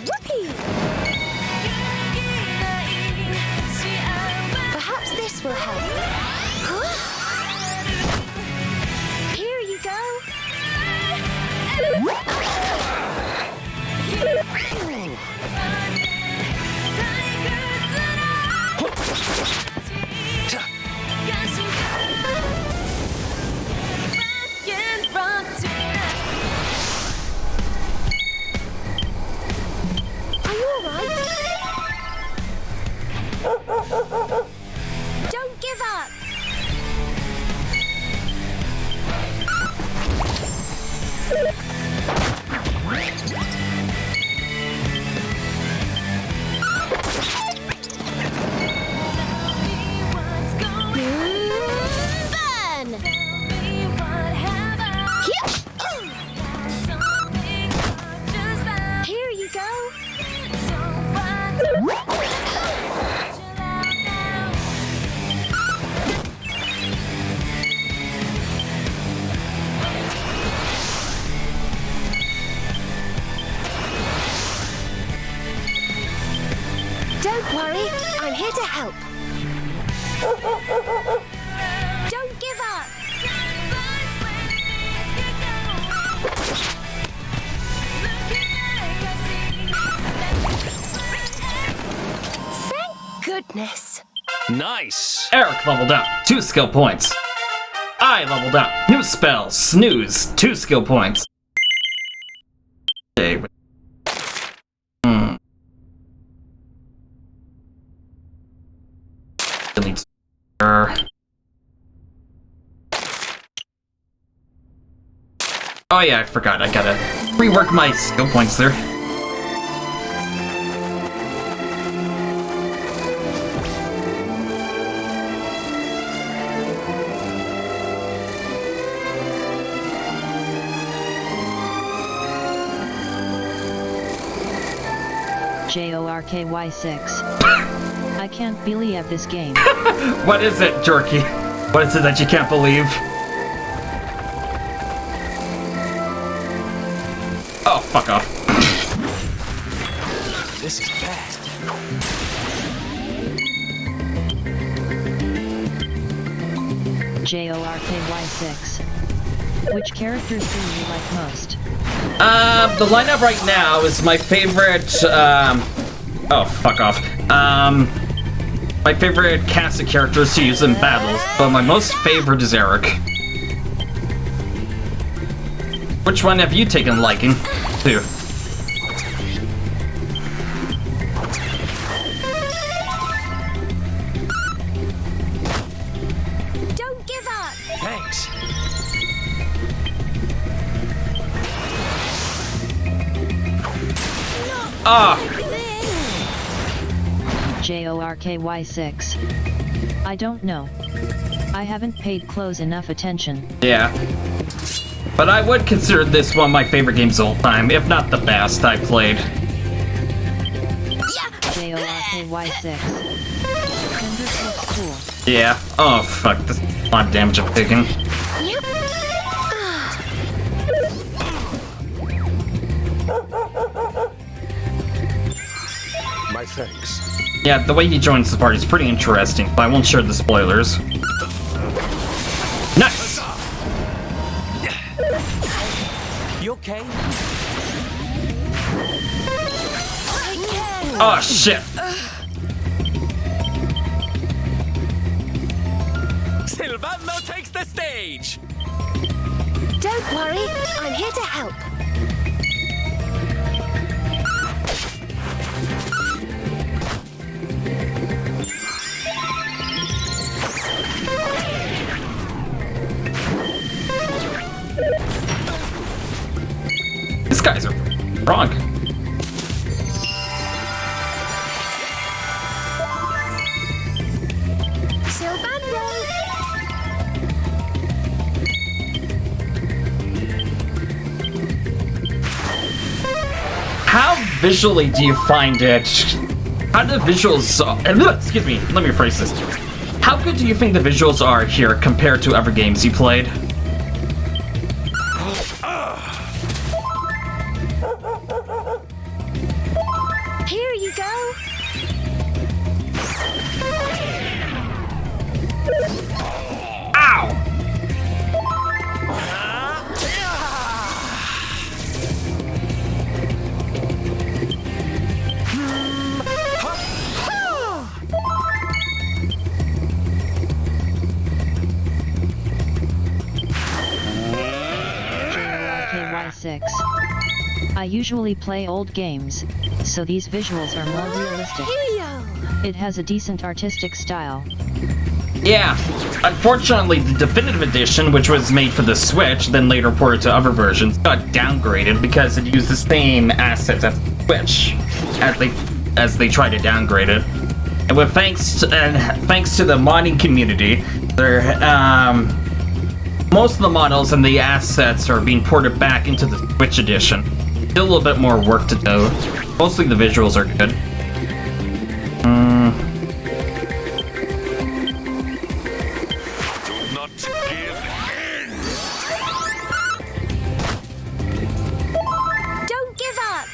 Whoopee! Perhaps this will help. Here you go. Are you all right? Don't give up. Burn! Here you go. Don't worry, I'm here to help. Don't give up. Thank goodness.
Nice.
Eric leveled up, 2 skill points. I leveled up, new spell, Snooze, 2 skill points. Okay. Delete. Oh yeah, I forgot. I gotta rework my skill points there.
JORKY6. I can't believe this game.
What is it, Jerky? What is it that you can't believe? Oh, fuck off.
This is bad.
JORKY6. Which characters do you like most?
The lineup right now is my favorite, oh, fuck off. My favorite cast of characters to use in battles, but my most favorite is Eric. Which one have you taken liking to?
JORKY6. I don't know. I haven't paid close enough attention.
Yeah. But I would consider this one of my favorite games of all time, if not the best I played.
JORKY6. Kendrick looks cool.
Yeah. Oh, fuck. This is a lot of damage I'm taking.
My thanks.
Yeah, the way he joins the party is pretty interesting, but I won't share the spoilers. Nice!
You okay?
Oh, shit!
Silvano takes the stage!
Don't worry, I'm here to help.
These guys are wrong.
Silvando!
How visually do you find it? How do the visuals... excuse me, let me rephrase this. How good do you think the visuals are here compared to other games you played?
Here you go.
Ow!
JORKY6. I usually play old games, so these visuals are more realistic. It has a decent artistic style.
Yeah, unfortunately the definitive edition, which was made for the Switch, then later ported to other versions, got downgraded because it used the same assets as the Switch, as they tried to downgrade it. And with thanks to the modding community, most of the models and the assets are being ported back into the Switch edition. Still a little bit more work to do. Mostly the visuals are good.
Don't give up.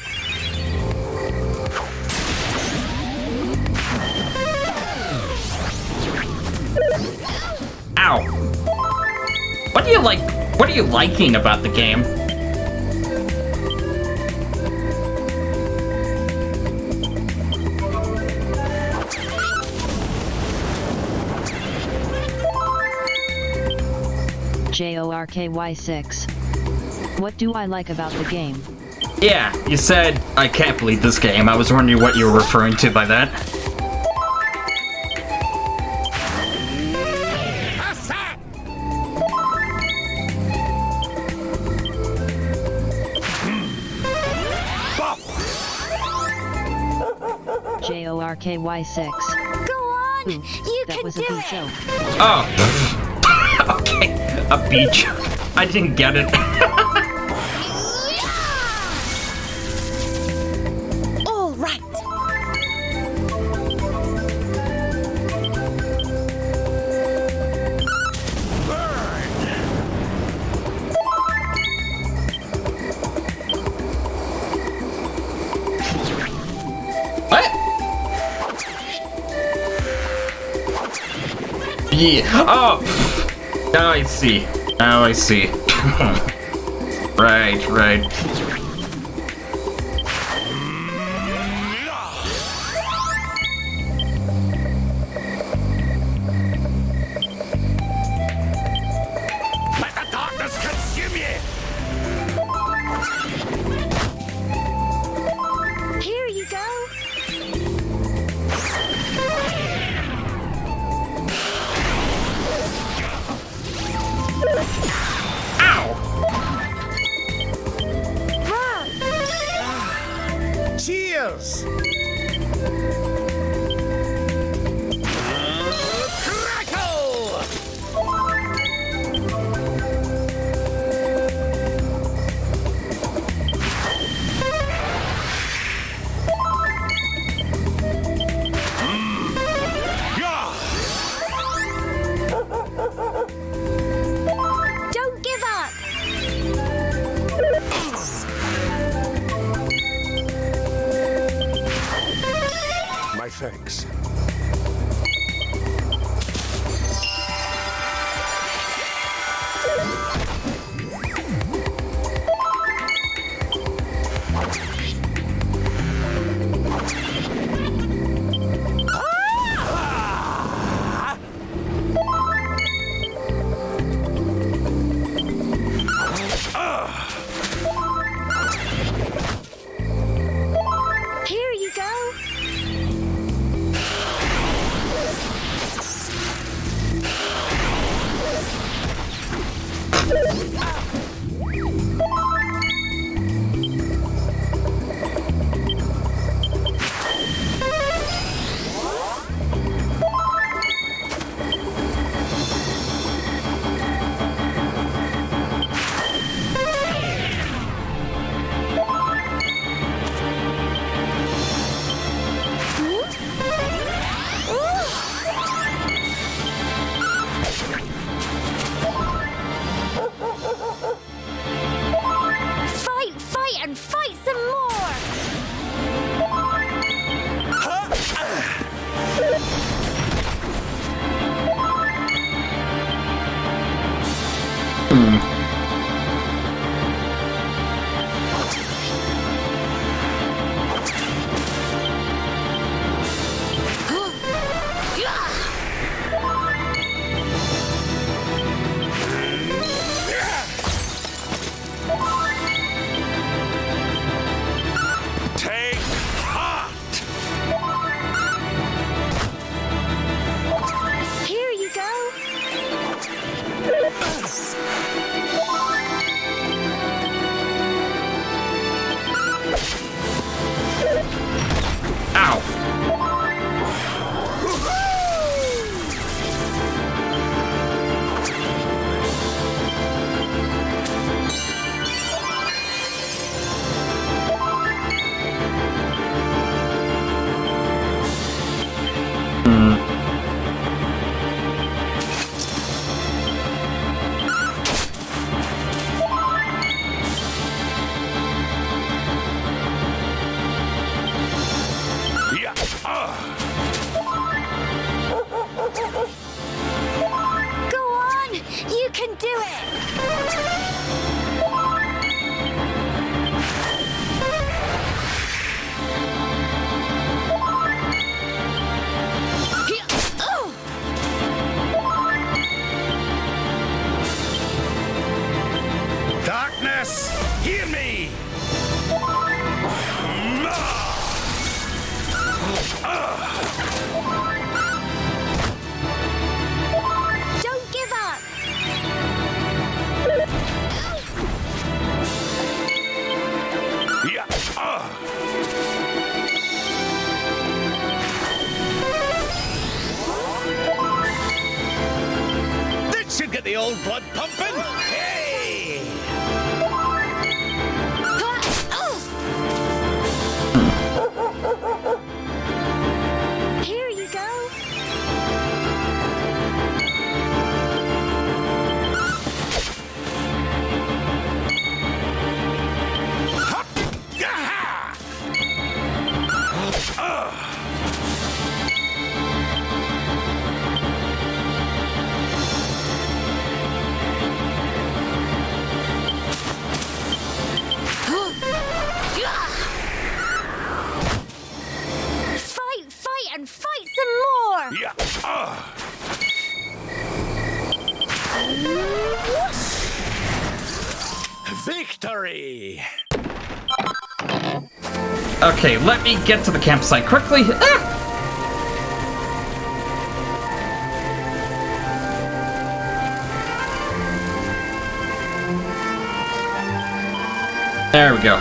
Ow! What do you like? What are you liking about the game?
JORKY6. What do I like about the game?
Yeah, you said, I can't believe this game. I was wondering what you were referring to by that.
JORKY6.
Go on.
Ooh,
You
that
can
was a
do
good
it.
joke.
Oh. Okay, a beach. I didn't get it.
All right.
What? Yeah. Oh. Now I see. Now I see. Right, right.
Let the darkness consume you!
Here you go.
Cheers! Crackle!
Don't give up!
My thanks.
Here you go! Fight, fight, and fight some more!
Take heart!
Here you go!
Ow.
Yeah.
Go on! You can do it!
Darkness, hear me!
Don't give up!
Yeah. That should get the old blood pumping. Hey!
Here you go! Fight, fight, and fight some more!
Yeah. Victory!
Okay, let me get to the campsite quickly. Ah! There we go.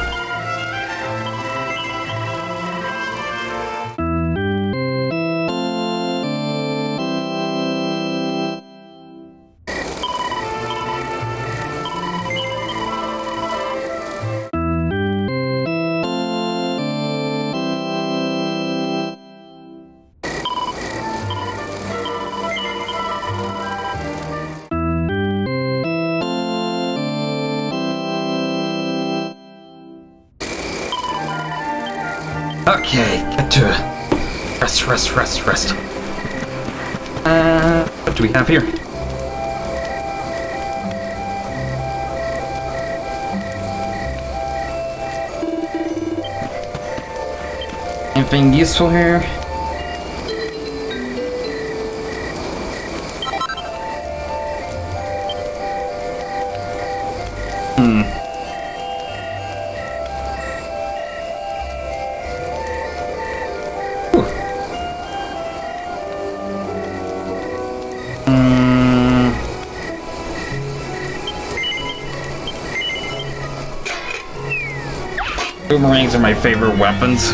Okay, get to it. Rest. What do we have here? Anything useful here? Boomerangs are my favorite weapons.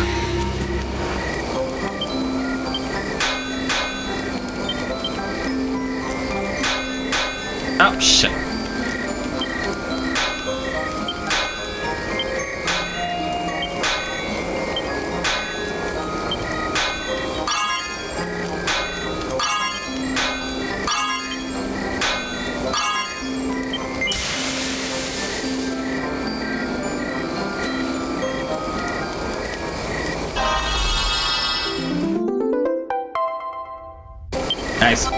Oh, shit. Nice.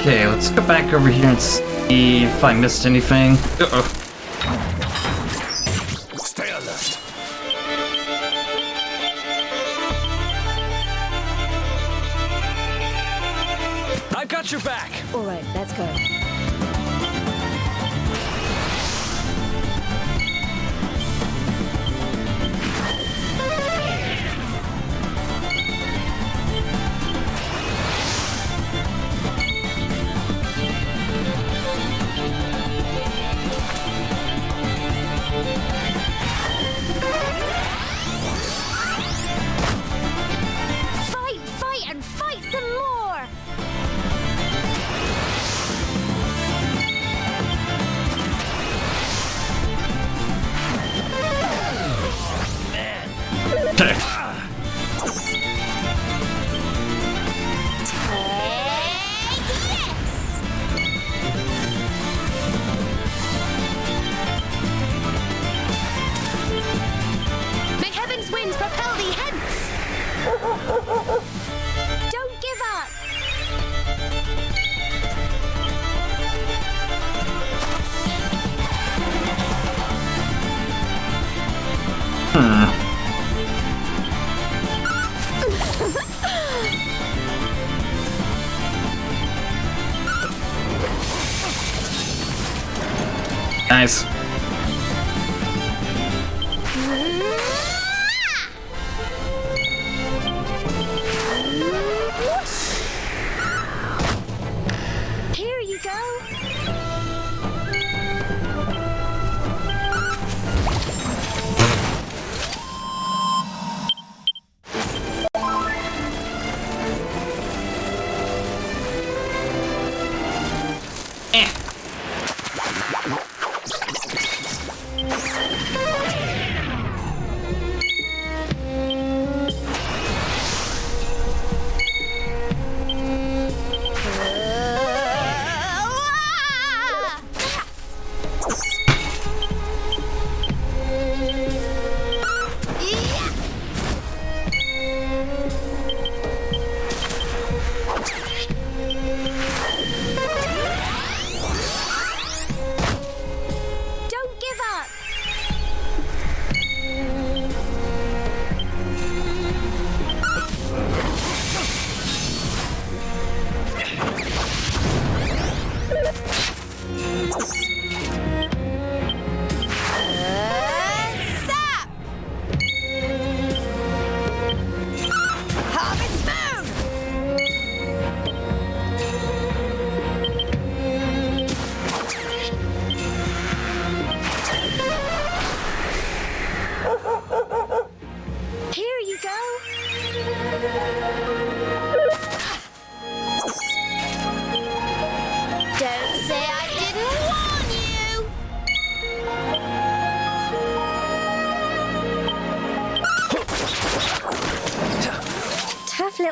Okay, let's go back over here and see if I missed anything. Uh-oh.
Stay alert.
I've got your back.
All right, let's go.
Fight and fight some more! May heaven's winds propel thee hence! Don't give up!
Nice.
Here you go.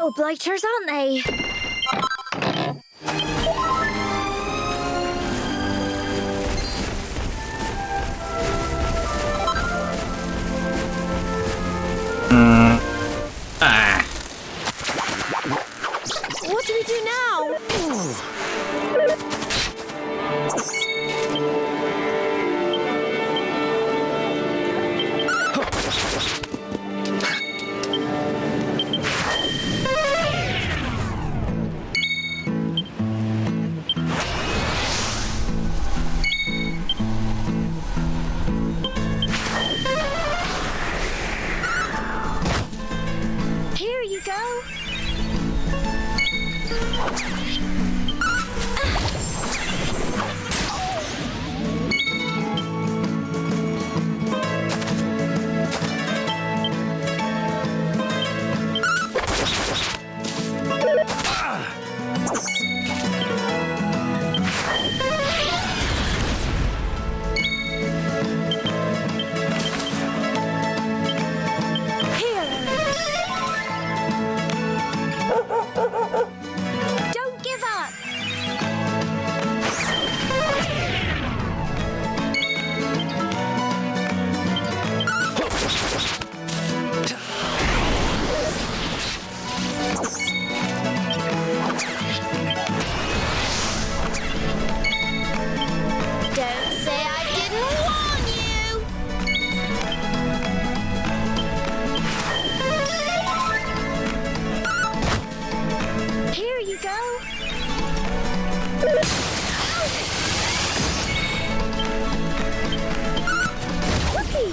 little blighters, aren't they? What do we do now? Here you go. Don't give up! Don't say I didn't warn you! Here you go. Whoopee!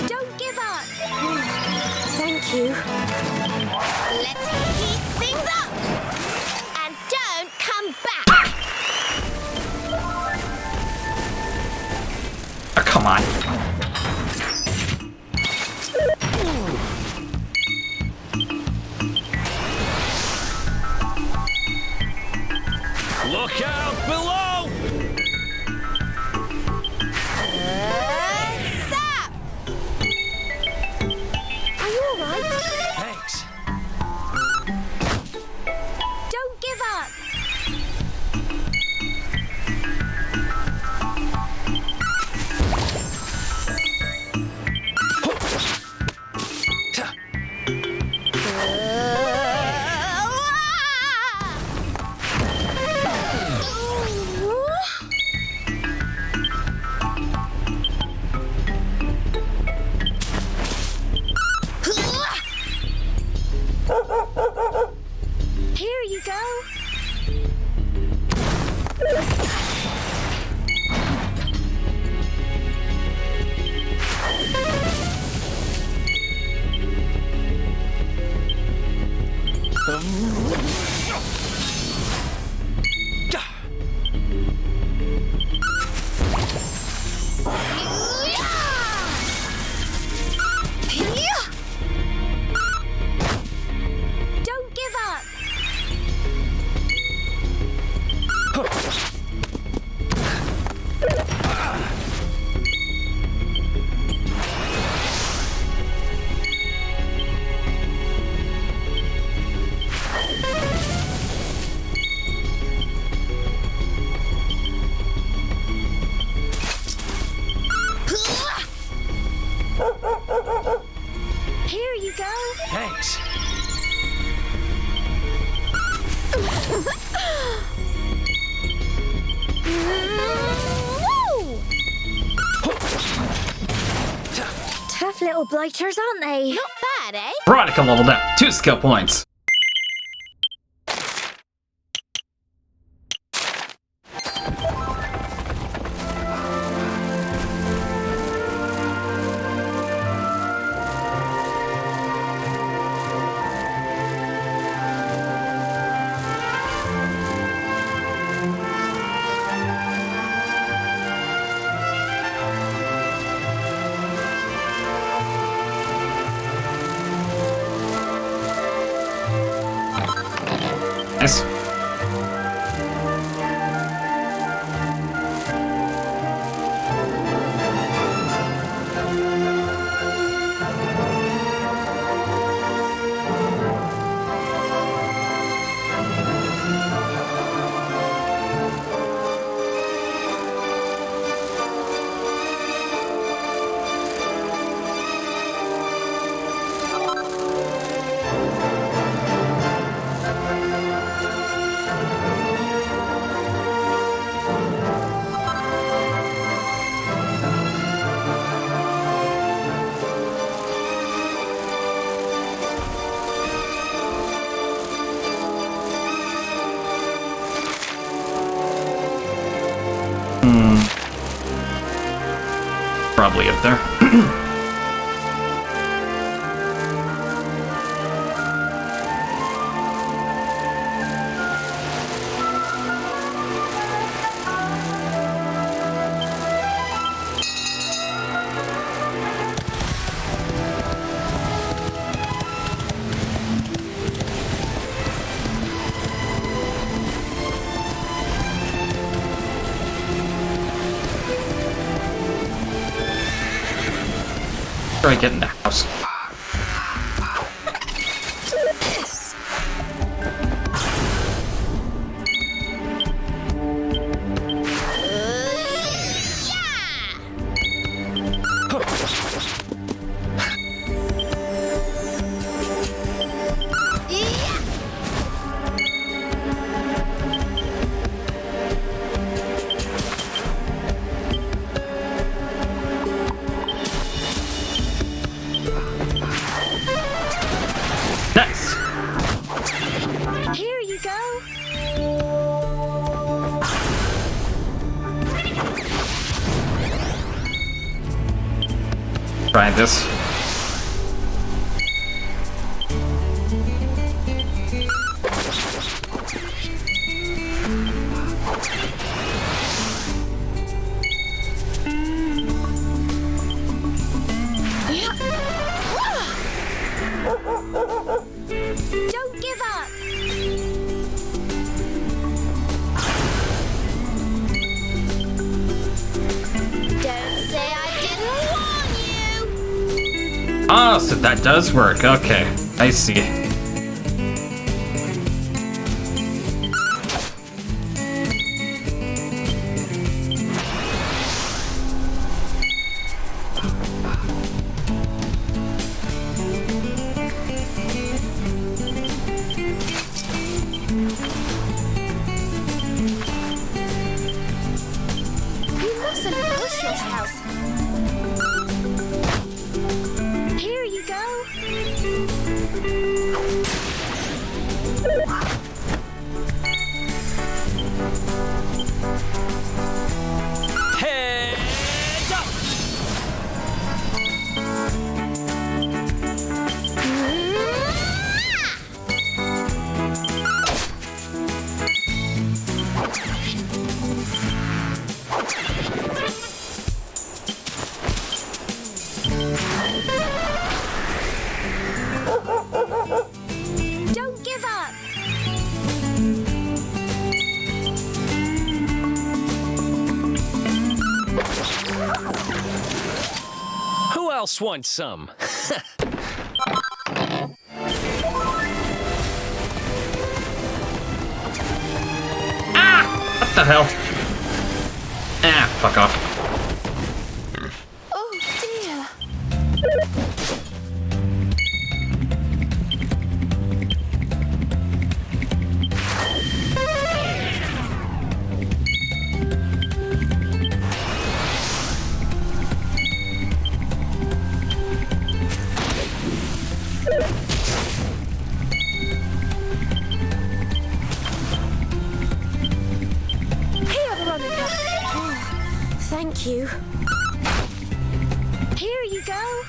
Don't give up. Thank you. Let's heat things up. And don't come back.
Oh, come on.
Look out below!
Zap! Are you all right?
Thanks.
Don't give up. Here you go. Don't give up. Here you go.
Thanks.
Tough little blighters, aren't they? Not bad, eh?
Veronica leveled up 2 skill points. this. Probably up there. Try to get in the house.
Here you go.
Try this.
Don't give up. Don't say I didn't warn you.
Ah, so that does work. Okay, I see.
You mustn't push yourself. Here you go.
Heads up!
Don't give up.
Who else wants some?
What the hell? Ah, fuck off.
Oh dear. Here, Veronica. Oh, thank you. Here you go.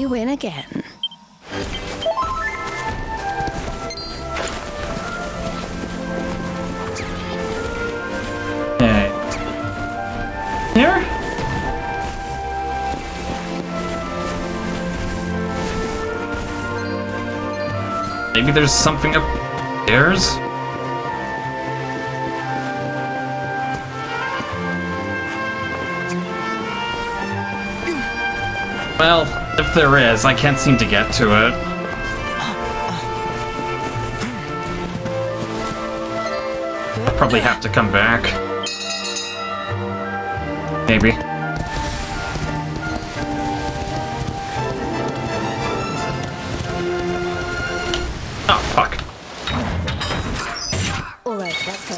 we win again.
Okay. Here? Maybe there's something upstairs? Well, if there is, I can't seem to get to it. I'll probably have to come back. Maybe. Oh, fuck.
Alright, let's go.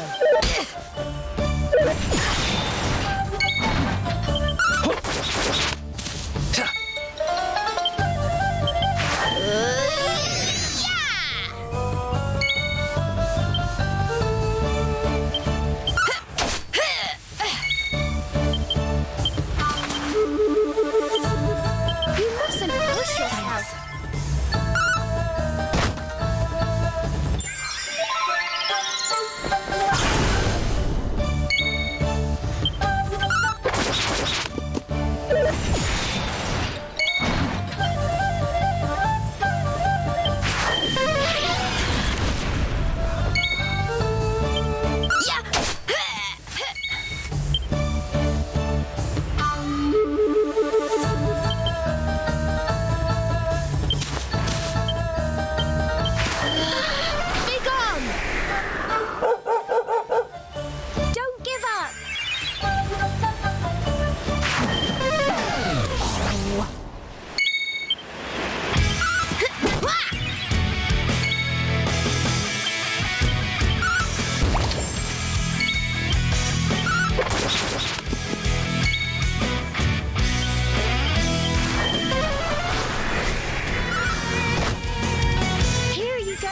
You mustn't push yourself. Be gone! Don't give up! Here you go.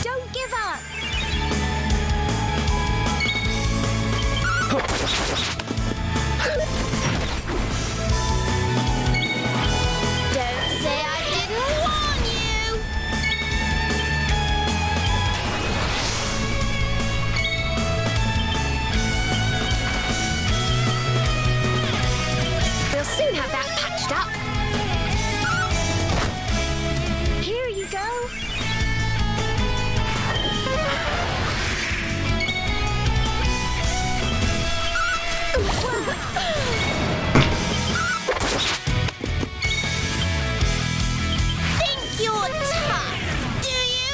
Don't give up. Don't say I didn't warn you. We'll soon have that patched up. Here you go. Think you're tough, do you?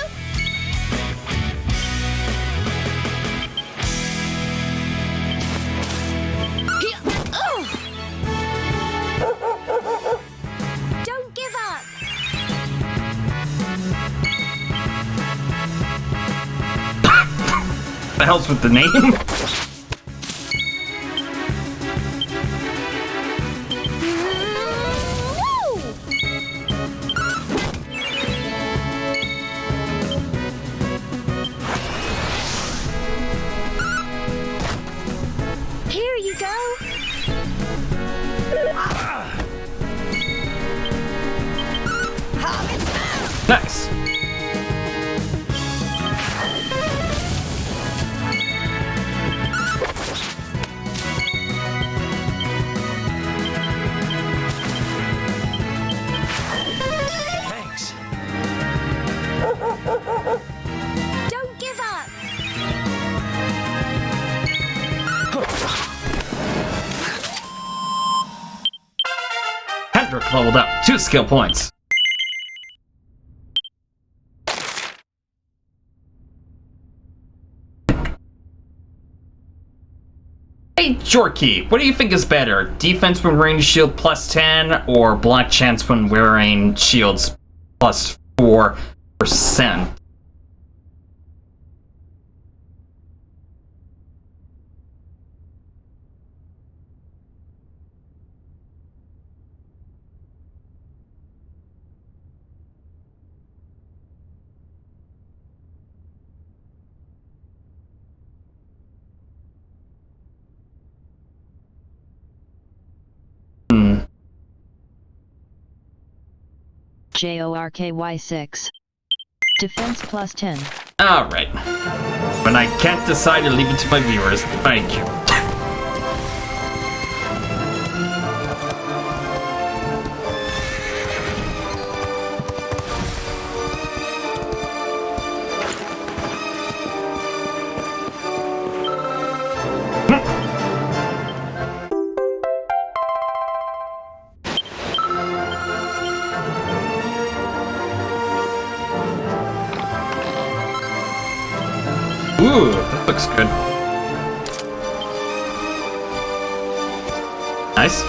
Don't give up.
The hell's with the name?
Here you go.
Nice.
Thanks.
Don't give up.
Hendrik leveled up 2 skill points. Hey, Jorky, what do you think is better? Defense when wearing shield plus 10 or block chance when wearing shields plus 4? 100%.
JORKY 6. Defense plus 10.
Alright. When I can't decide to leave it to my viewers. Thank you. Ooh, that looks good. Nice.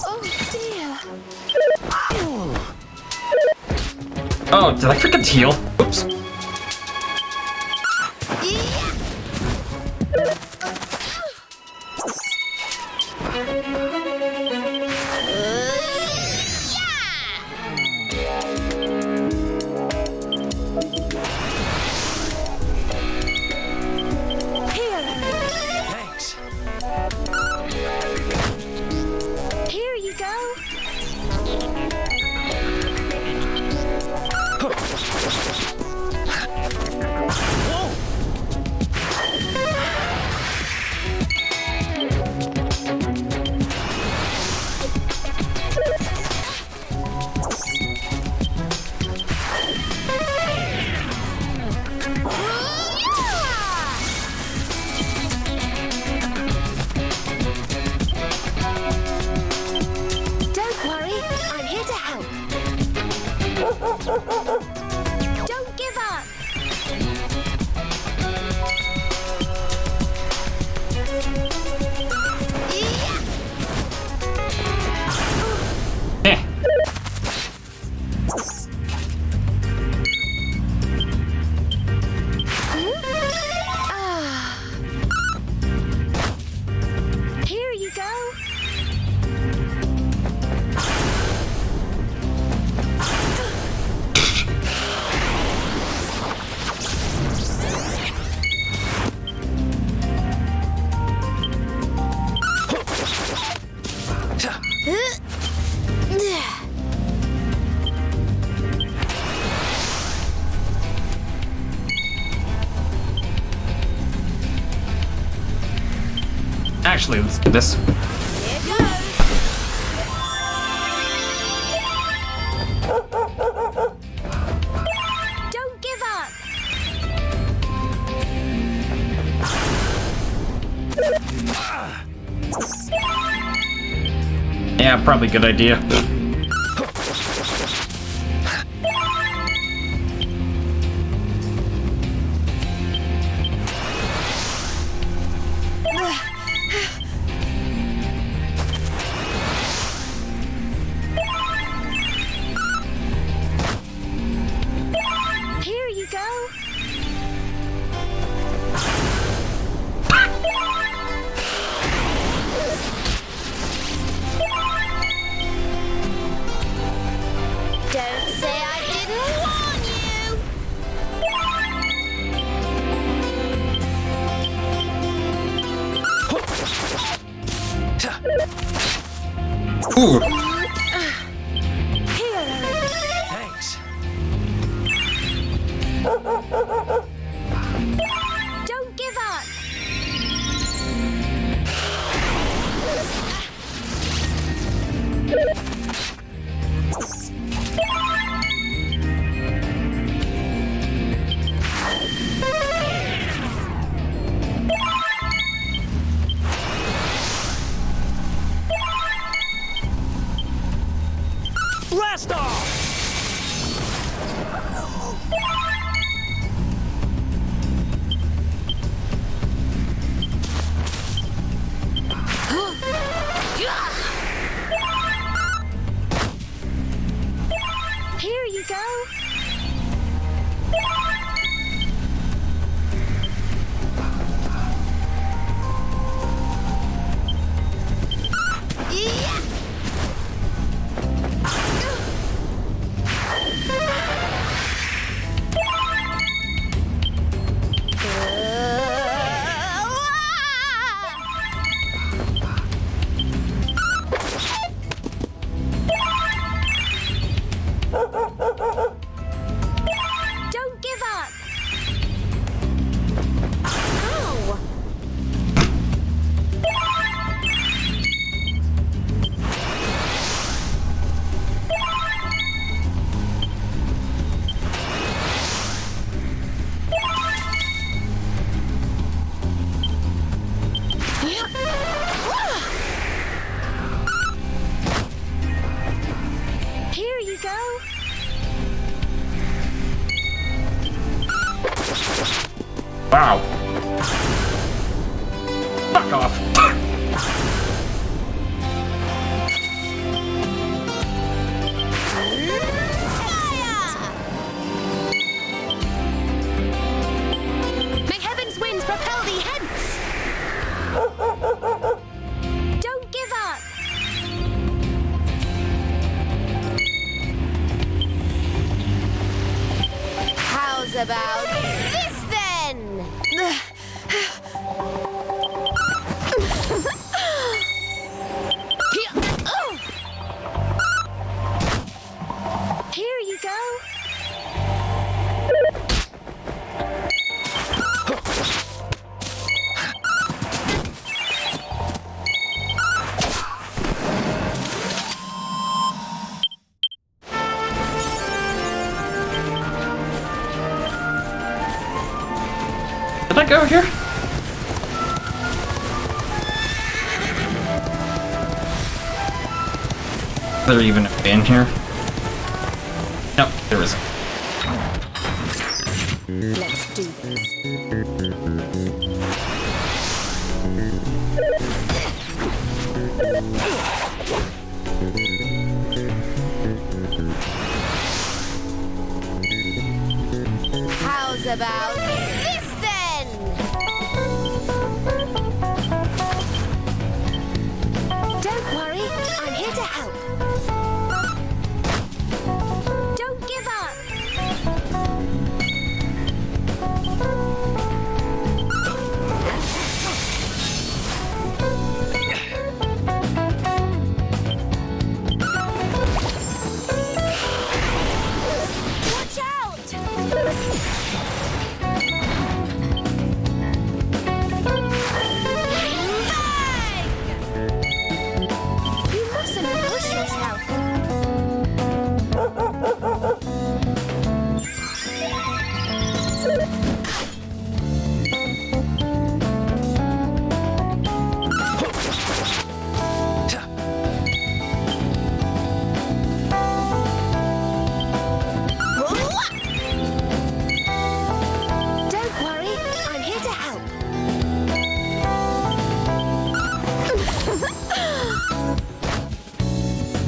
Oh dear.
Oh, did I freaking heal? Oops.
Thanks.
Here you go. Don't worry, I'm here to help. Don't give up.
Eh.
Here you go.
Actually, let's do this.
Don't give up.
Yeah, probably a good idea.
Here you go. Don't say I didn't warn you.
Ooh.
Thanks.
Don't give up.
Blast off!
you go.
Wow. Fuck off.
May heaven's winds propel thee hence. Don't give up. How's about this then? Here you go.
Did I go here? Is there even a bin here? Nope, there isn't.
Let's do this. How's about this then? Don't worry, I'm here to help. Don't give up. Watch out! You mustn't push yourself. Don't worry, I'm here to help.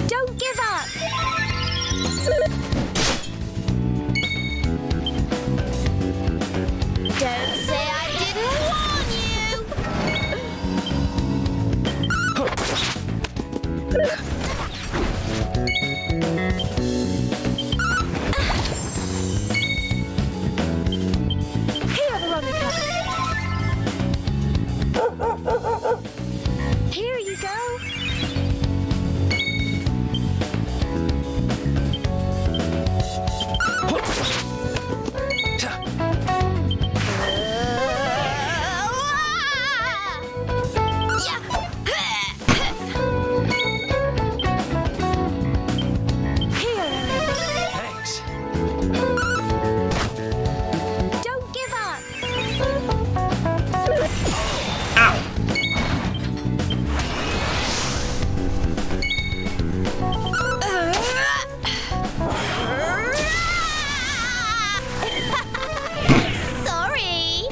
Don't give up. Don't say I didn't warn you. Here, Veronica. Here you go.
Thanks.
Don't give up. Sorry.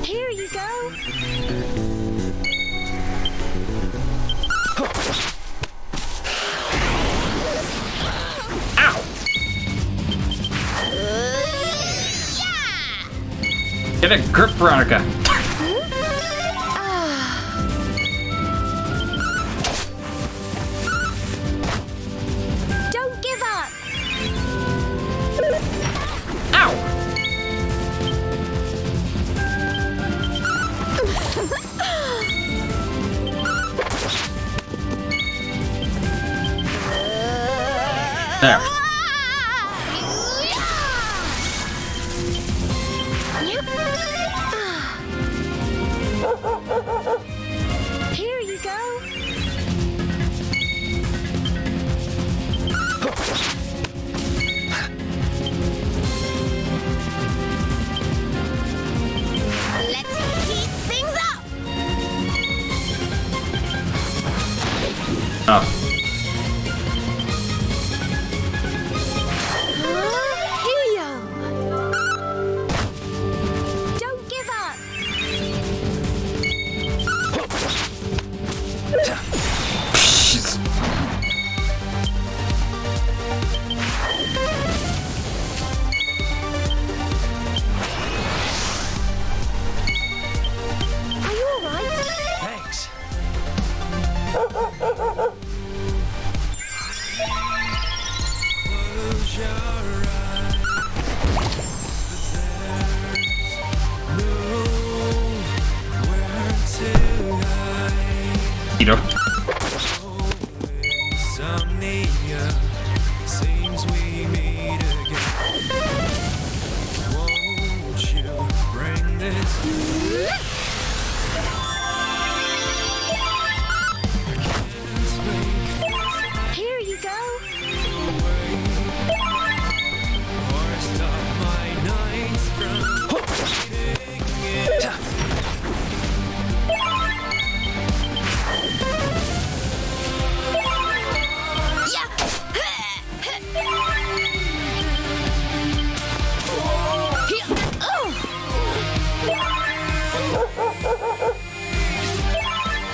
Here you go.
Get a grip, Veronica.
Don't give up.
There.
Here you go. Let's heat things up.
Oh.
Don't give up. Are you all right?
Thanks. Close your eyes. Nowhere to hide.
You know.
Insomnia seems we meet again. Won't you bring this?
Here you go.
Or stop my nights from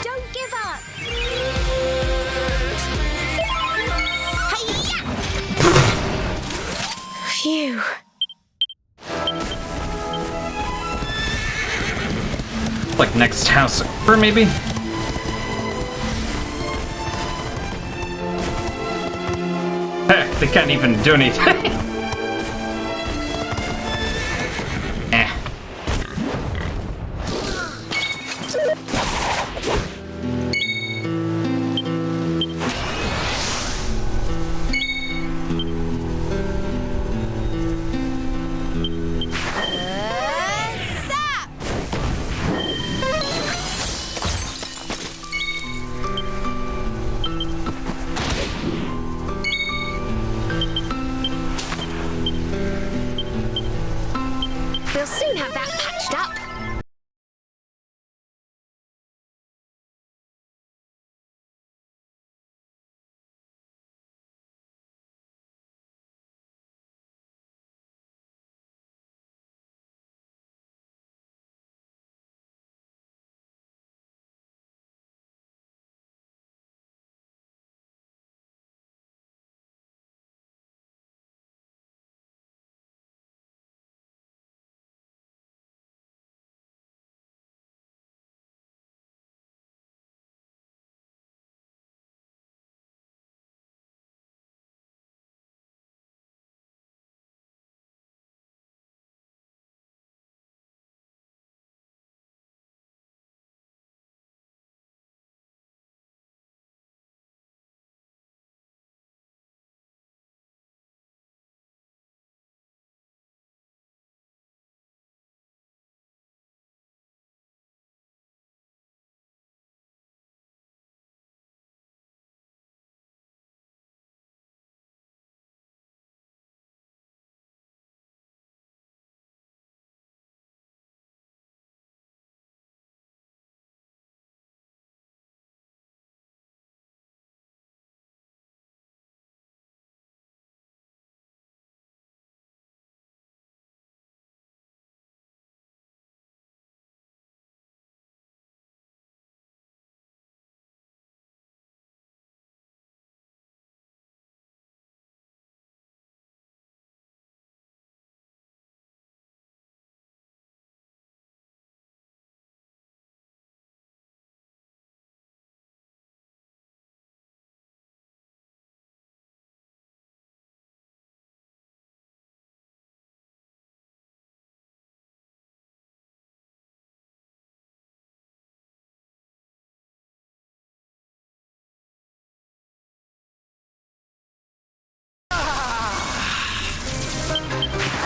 Don't give up. Phew.
Like next house over, maybe? Heck, they can't even do anything. Eh.
We'll soon have that patched up.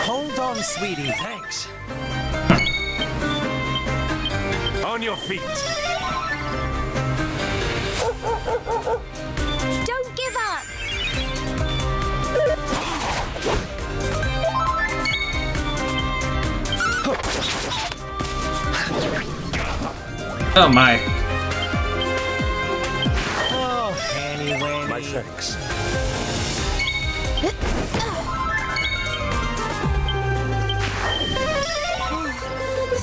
Hold on, sweetie. Thanks. On your feet.
Don't give up.
Oh my.
Oh, Annie. Thanks.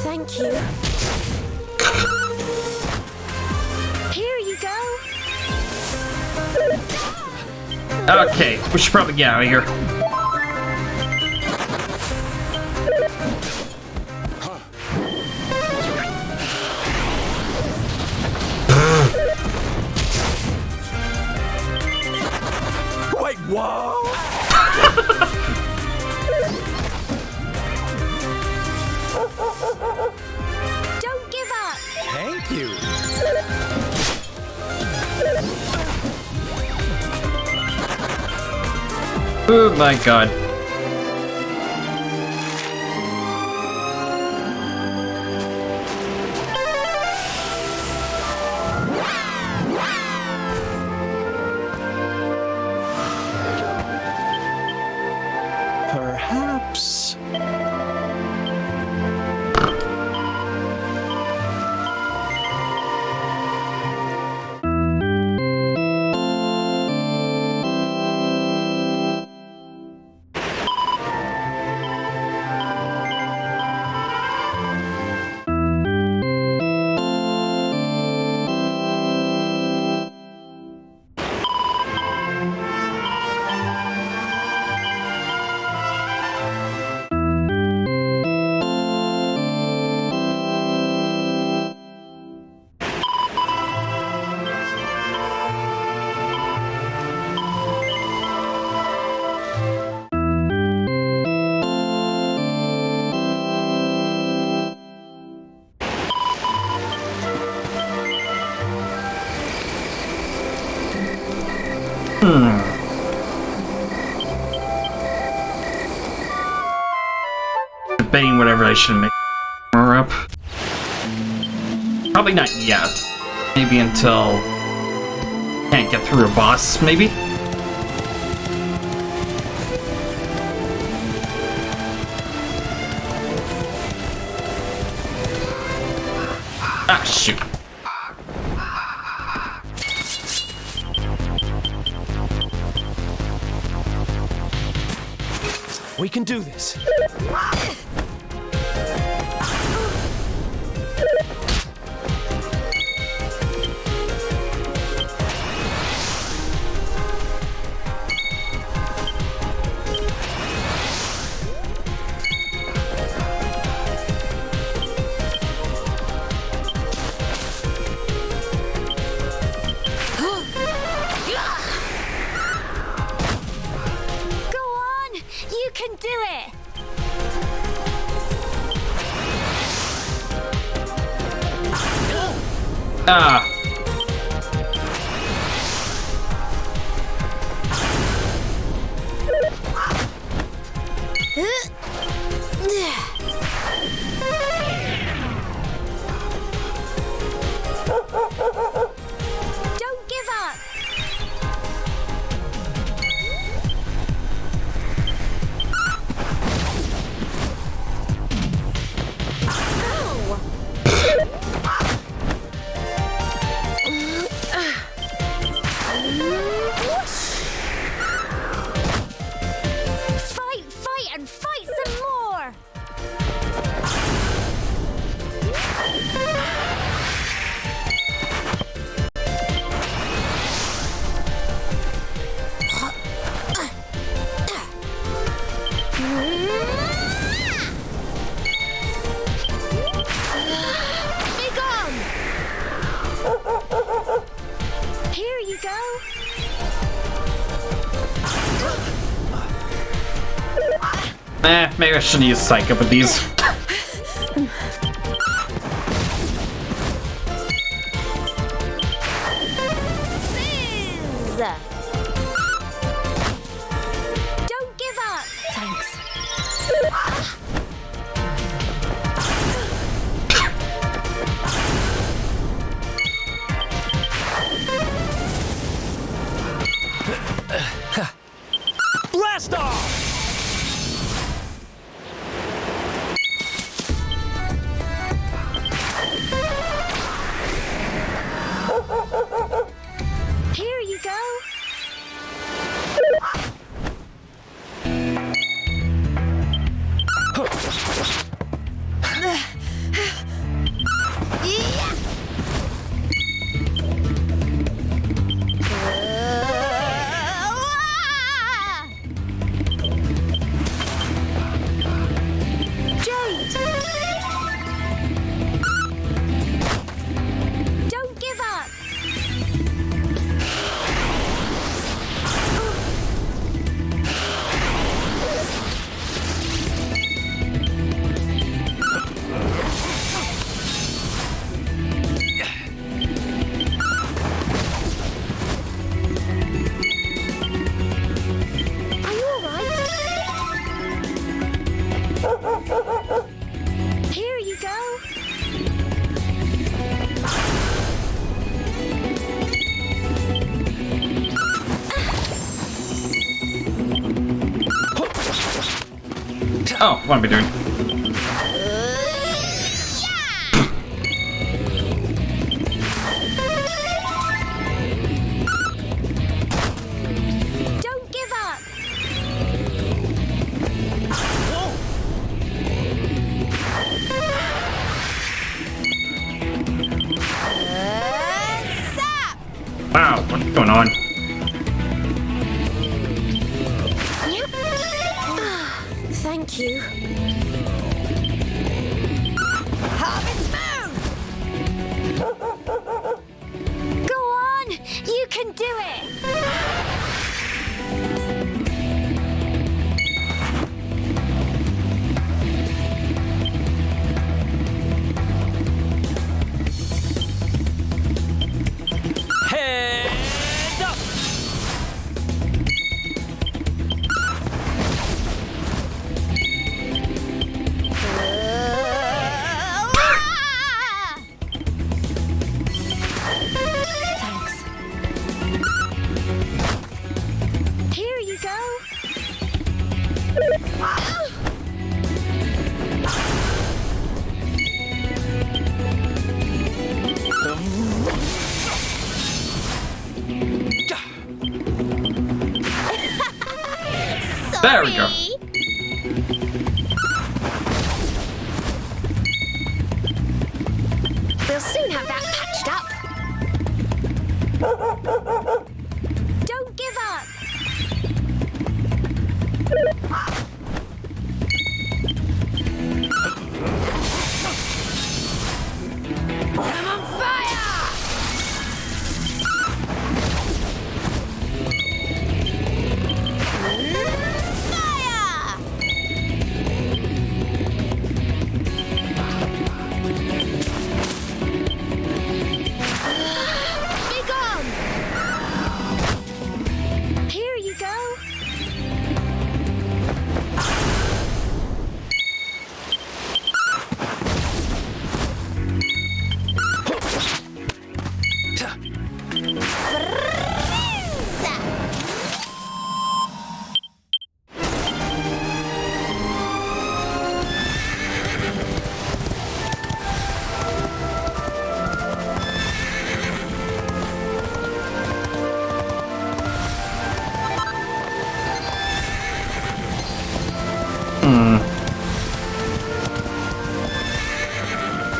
Thank you. Here you go.
Okay, we should probably get out of here.
Wait, whoa!
Don't give up.
Thank you.
Oh my god.
Perhaps.
Debating whatever I should make more up. Probably not yet. Maybe until can't get through a boss, maybe? Ah, shoot.
We can do this.
You can do it!
Ah.
Don't give up! Fight and fight some more! Be gone! Here you go!
Maybe I shouldn't use Psycho with these.
Fizz! Don't give up! Thanks.
Blast off!
Oh, what am I doing?
Don't give up. Zap!
Wow, what's going on?
Yep. Thank you. Harvest Moon! Go on! You can do it!
Heads up!
Thanks. Here you go.
There we go.
We'll soon have that patched up. Don't give up. I'm on fire! Fire! Be gone! Here you go.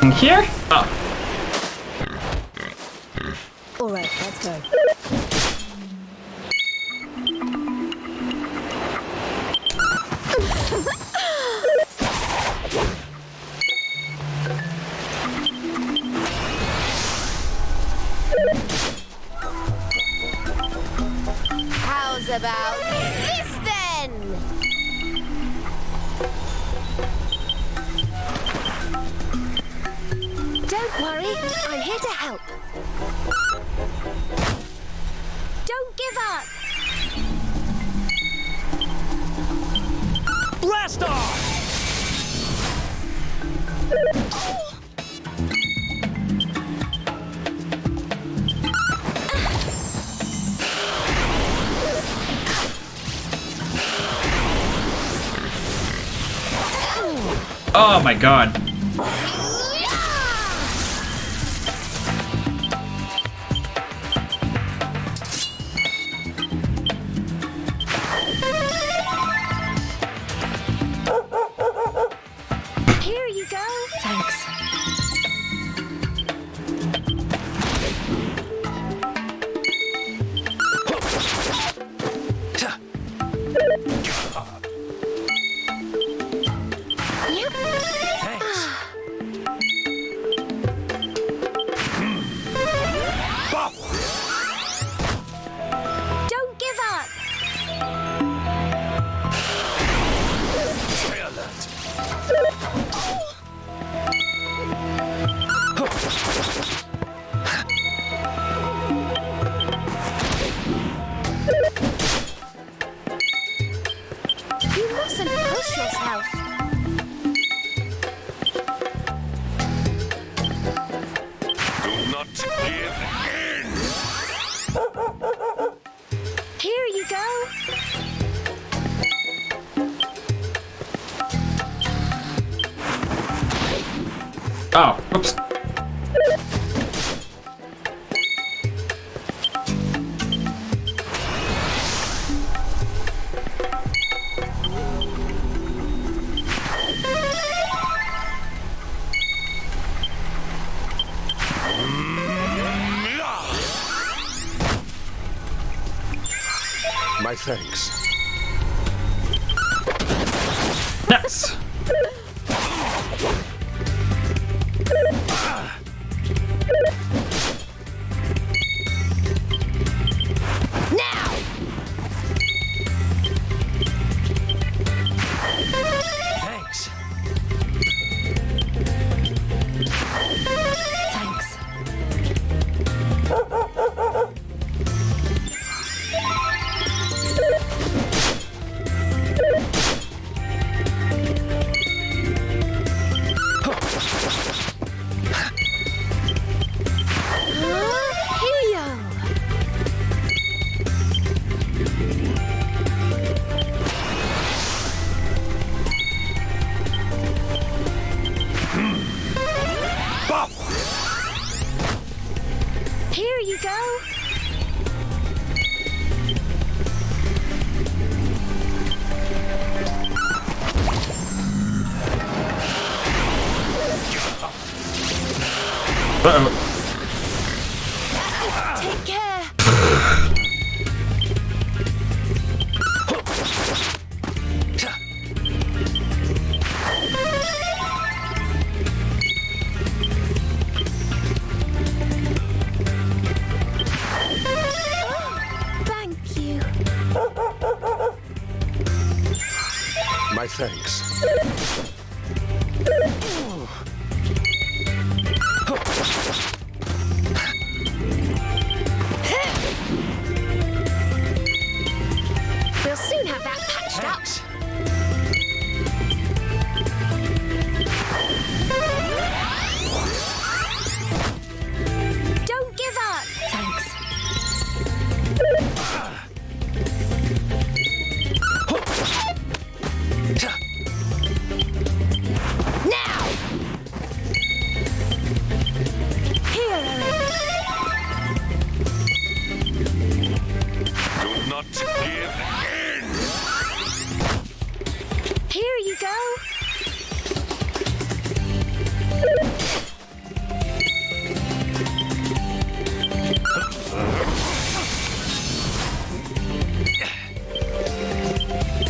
In here? Oh.
All right, let's go. How's about this then? Don't worry, I'm here to help. Don't give up.
Blast off!
Oh my god.
Here you go. Thanks. Yep.
Thanks.
Don't give up.
Stay alert.
You mustn't push yourself.
Do not give in.
Here you go.
Oh, oops.
My thanks.
Yes.
Thanks.
Thanks.
Here you go.
Uh-oh.
Take care. Thank you.
My thanks.
We'll soon have that patched up. Don't give up.
Thanks.
Now. Here, Eric.
Do not give in!
Here you go.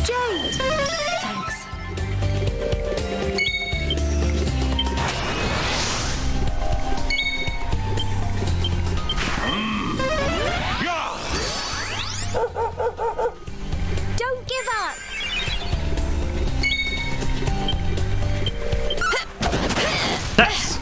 Jade.
Thanks.
Don't give up.
Yes.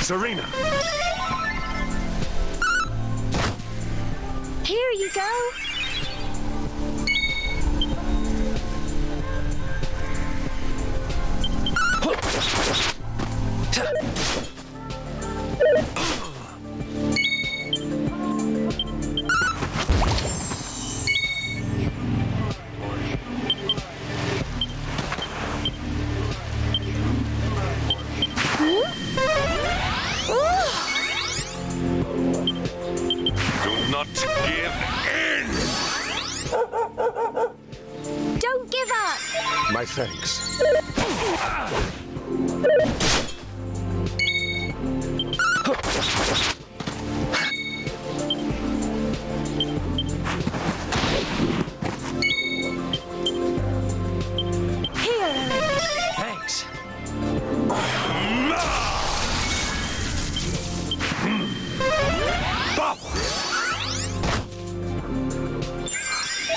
Serena!
Here you go.
Do not give in!
Don't give up.
My thanks.
Here, Eric.
Thanks.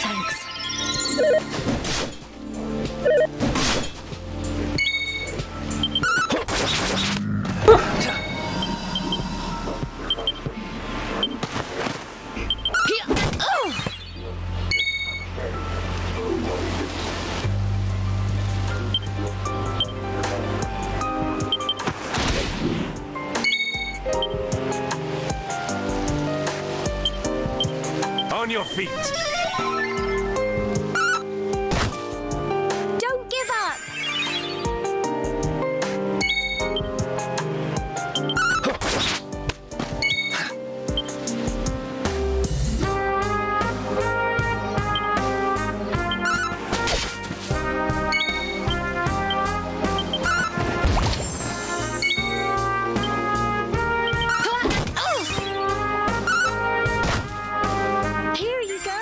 Thanks.
feet.
Don't give up. Here you go.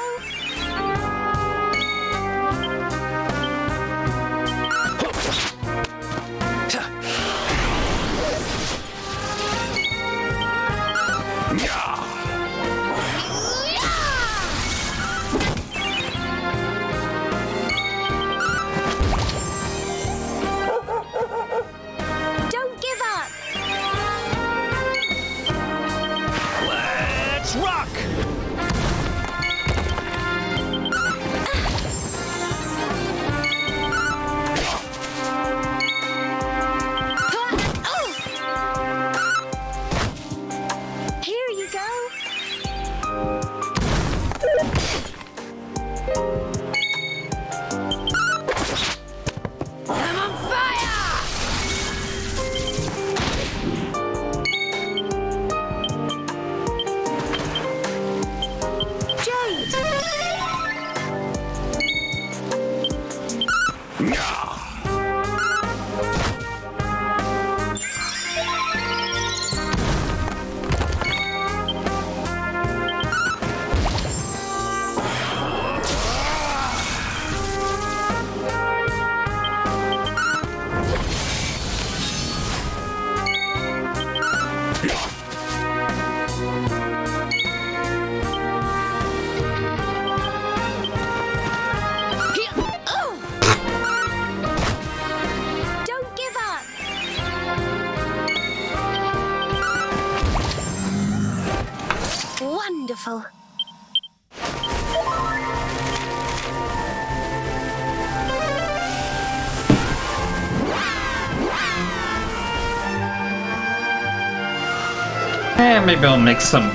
Don't give up.
Let's rock!
Here you go. I'm on fire! Jade! Don't give up. Wonderful.
Maybe I'll make some.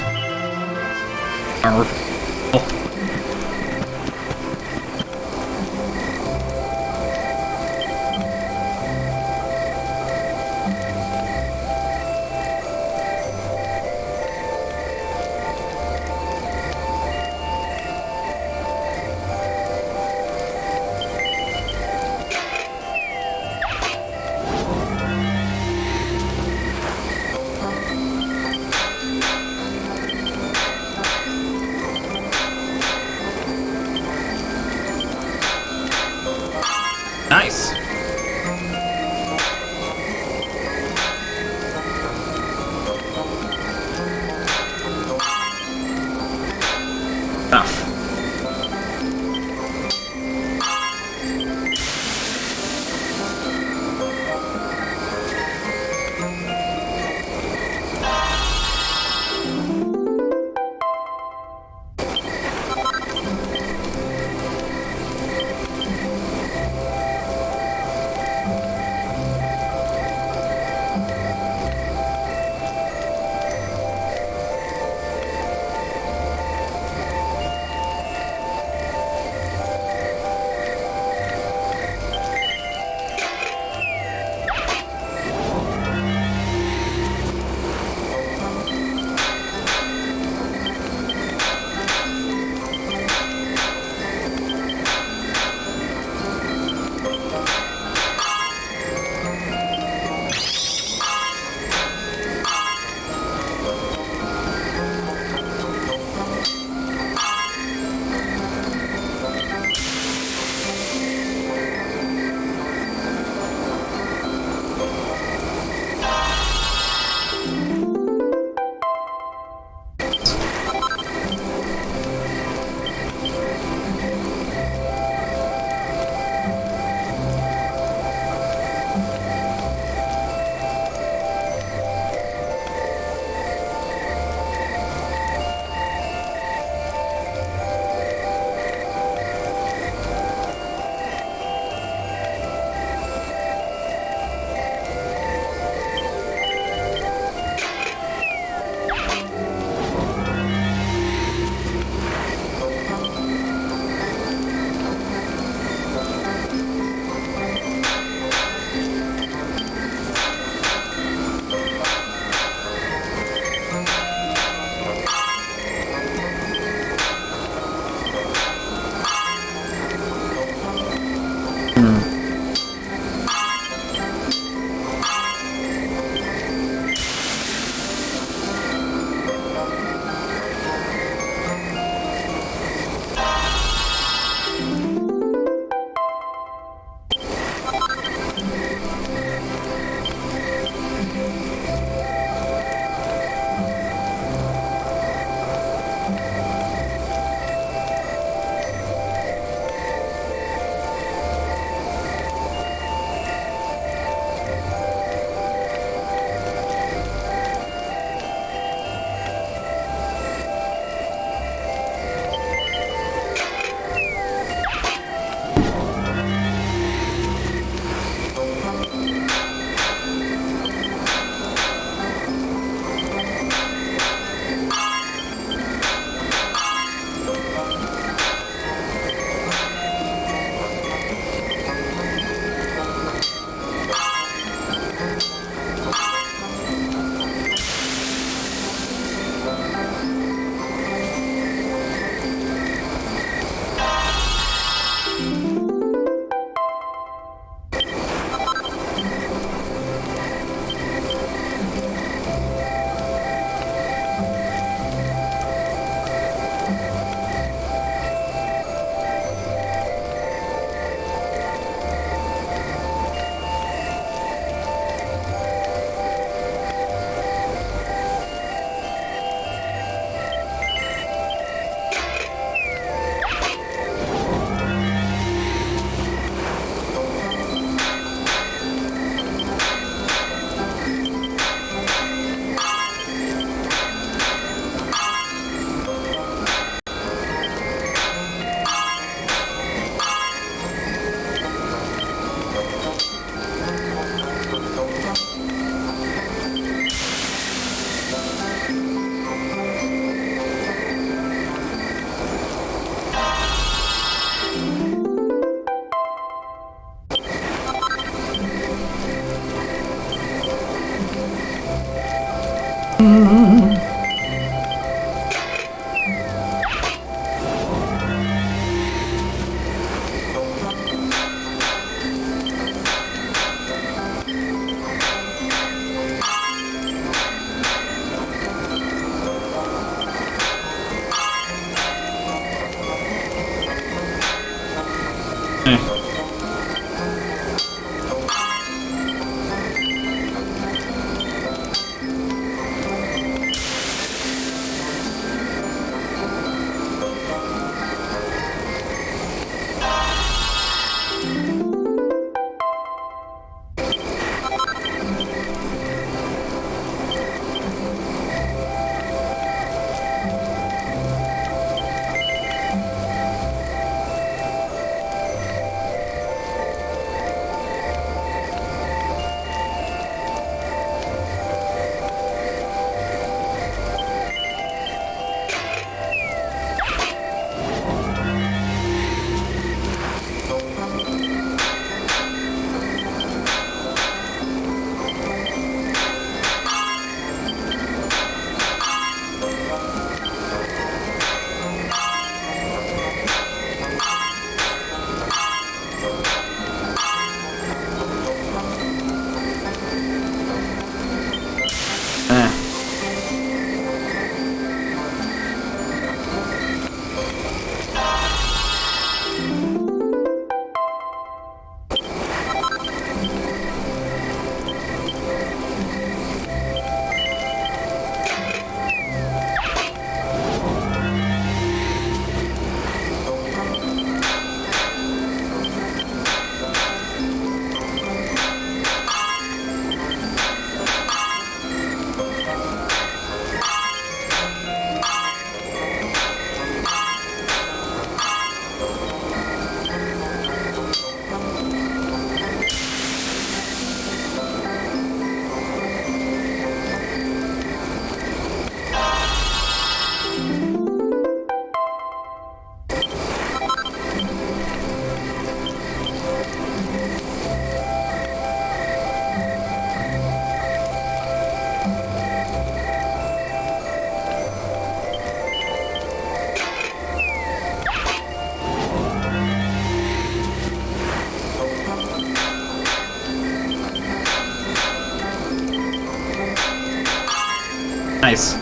Nice.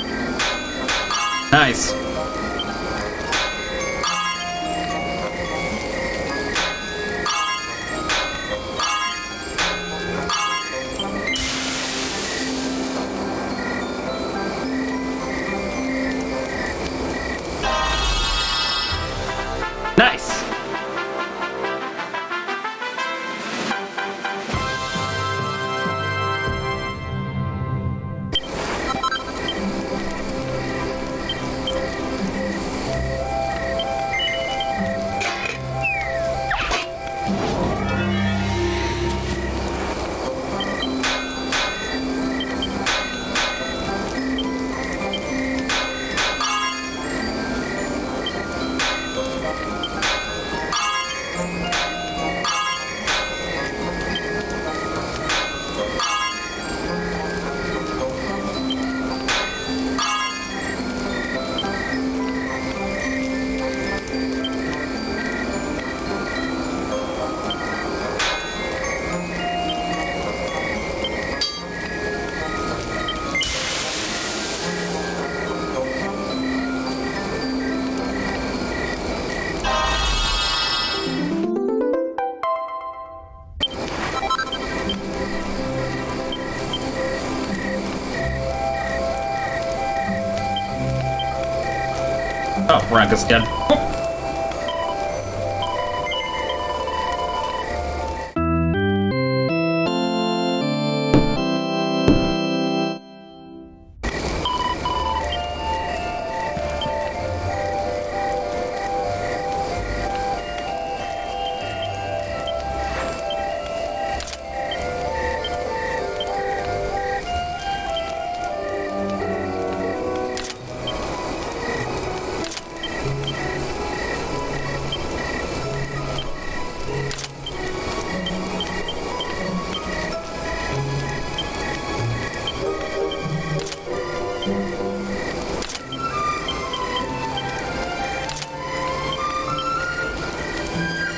Nice. Nice. Oh, Veronica's dead.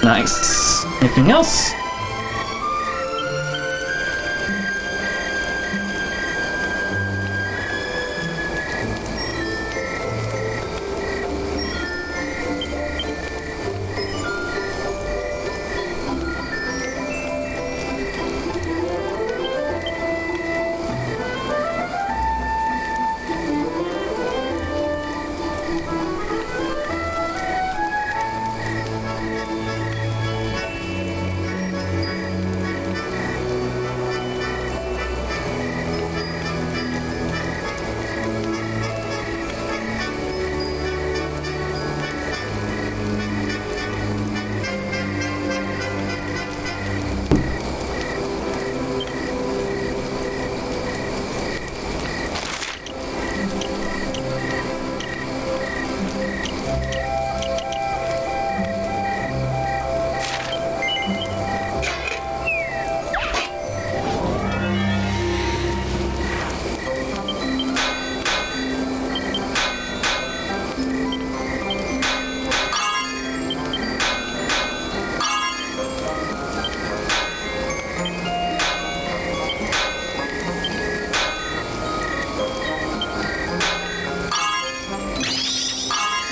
Nice. Anything else?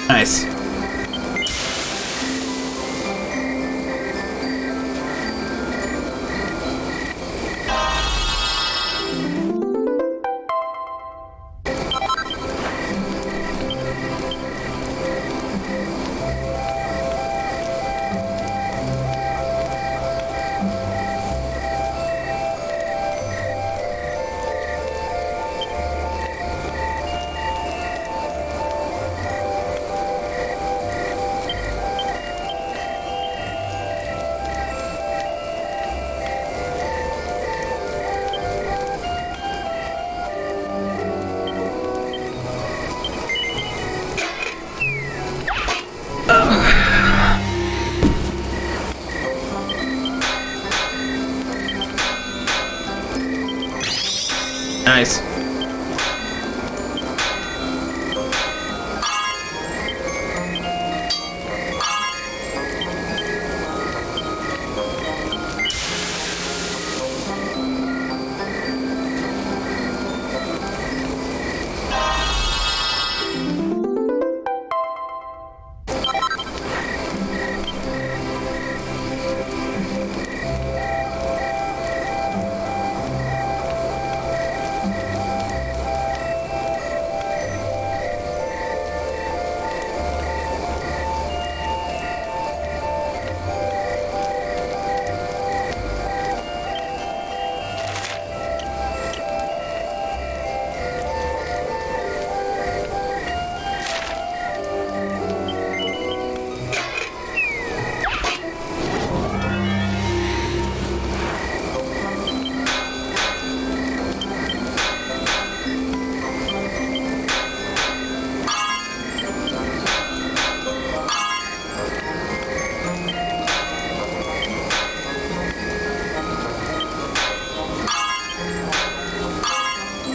Nice. Nice.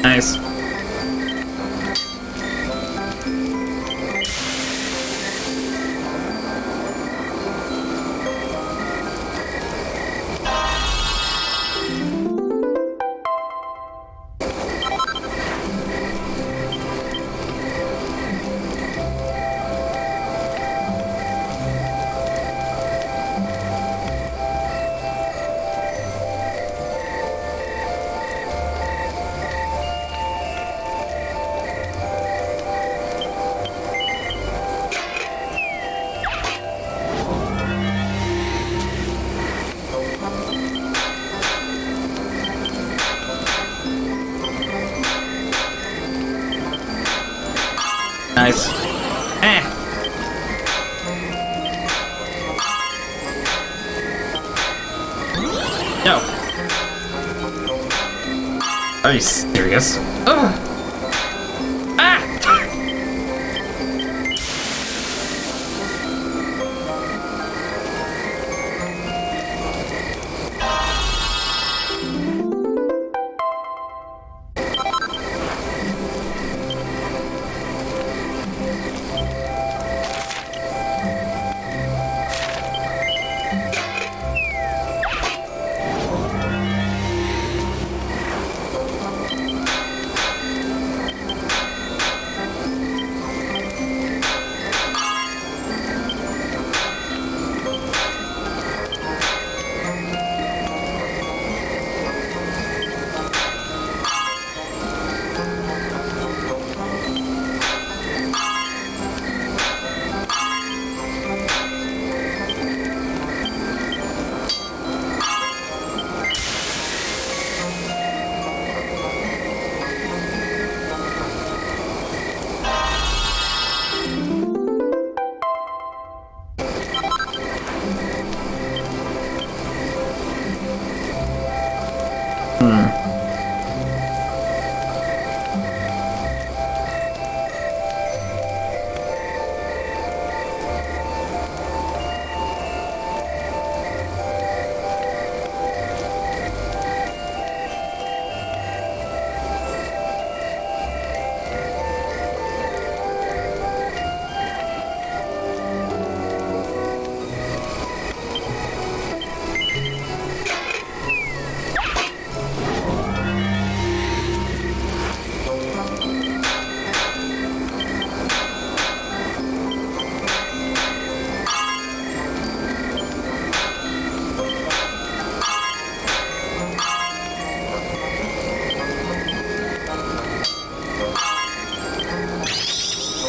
Nice. Nice. Eh. No. Are you serious? Ugh. Ah!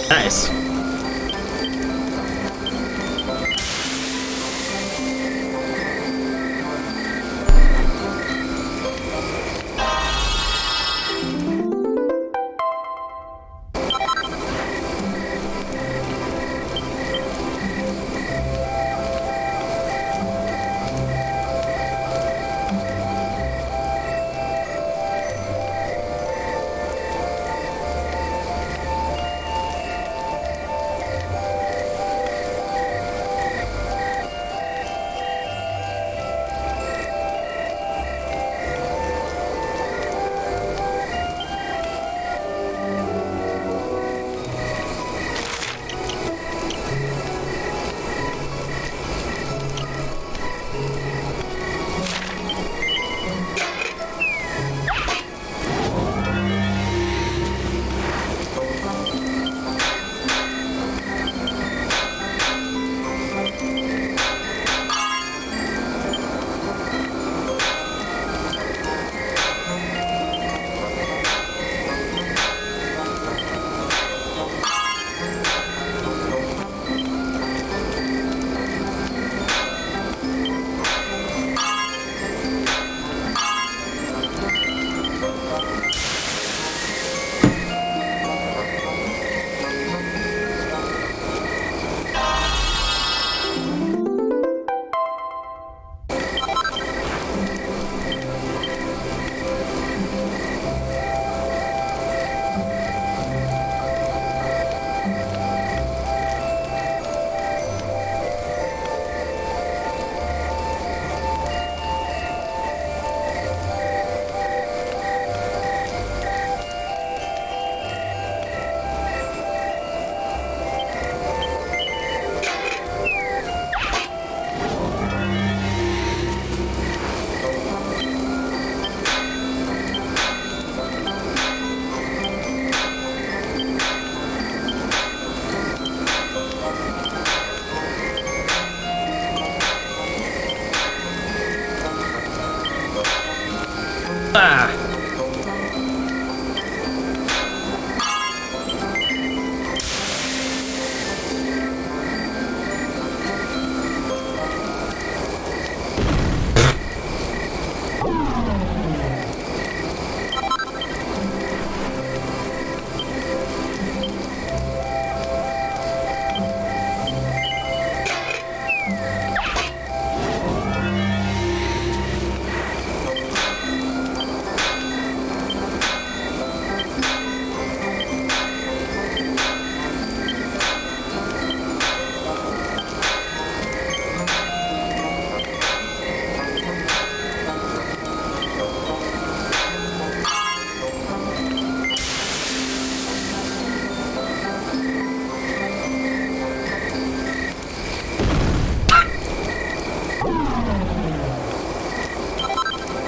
Nice.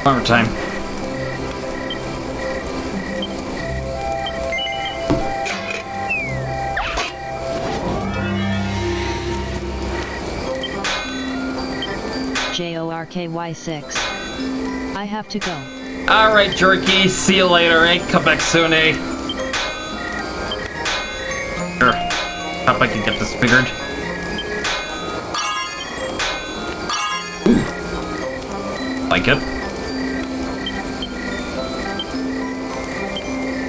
One more time.
JORKY6. I have to go.
Alright, Jerky. See you later, eh? Come back soon, eh? Sure. Hope I can get this figured. Ooh. Like it.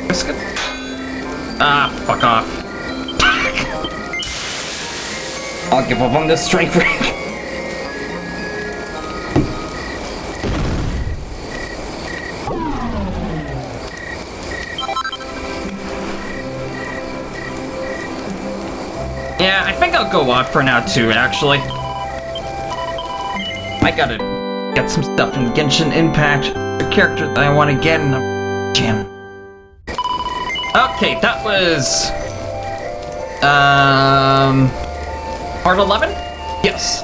Biscuit. Ah, fuck off. I'll give up on this strength ring. Yeah, I think I'll go off for now too, actually. I gotta get some stuff from Genshin Impact, the character that I want to get in the gym. Okay, that was... Part 11? Yes.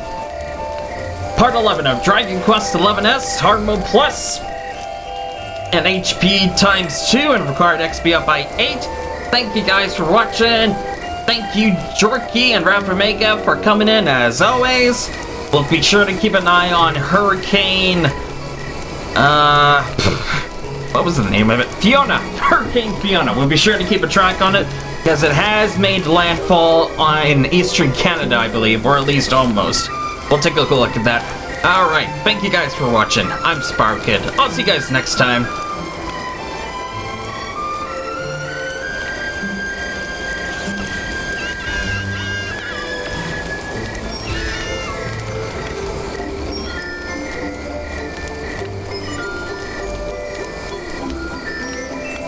Part 11 of Dragon Quest XI's Hard Mode Plus. And HP times 2 and required XP up by 8. Thank you guys for watching. Thank you, Jorky and Raphamega, for coming in as always. We'll be sure to keep an eye on Hurricane... what was the name of it? Fiona! Hurricane Fiona. We'll be sure to keep a track on it, because it has made landfall in eastern Canada, I believe, or at least almost. We'll take a look at that. Alright, thank you guys for watching. I'm Sparkid. I'll see you guys next time.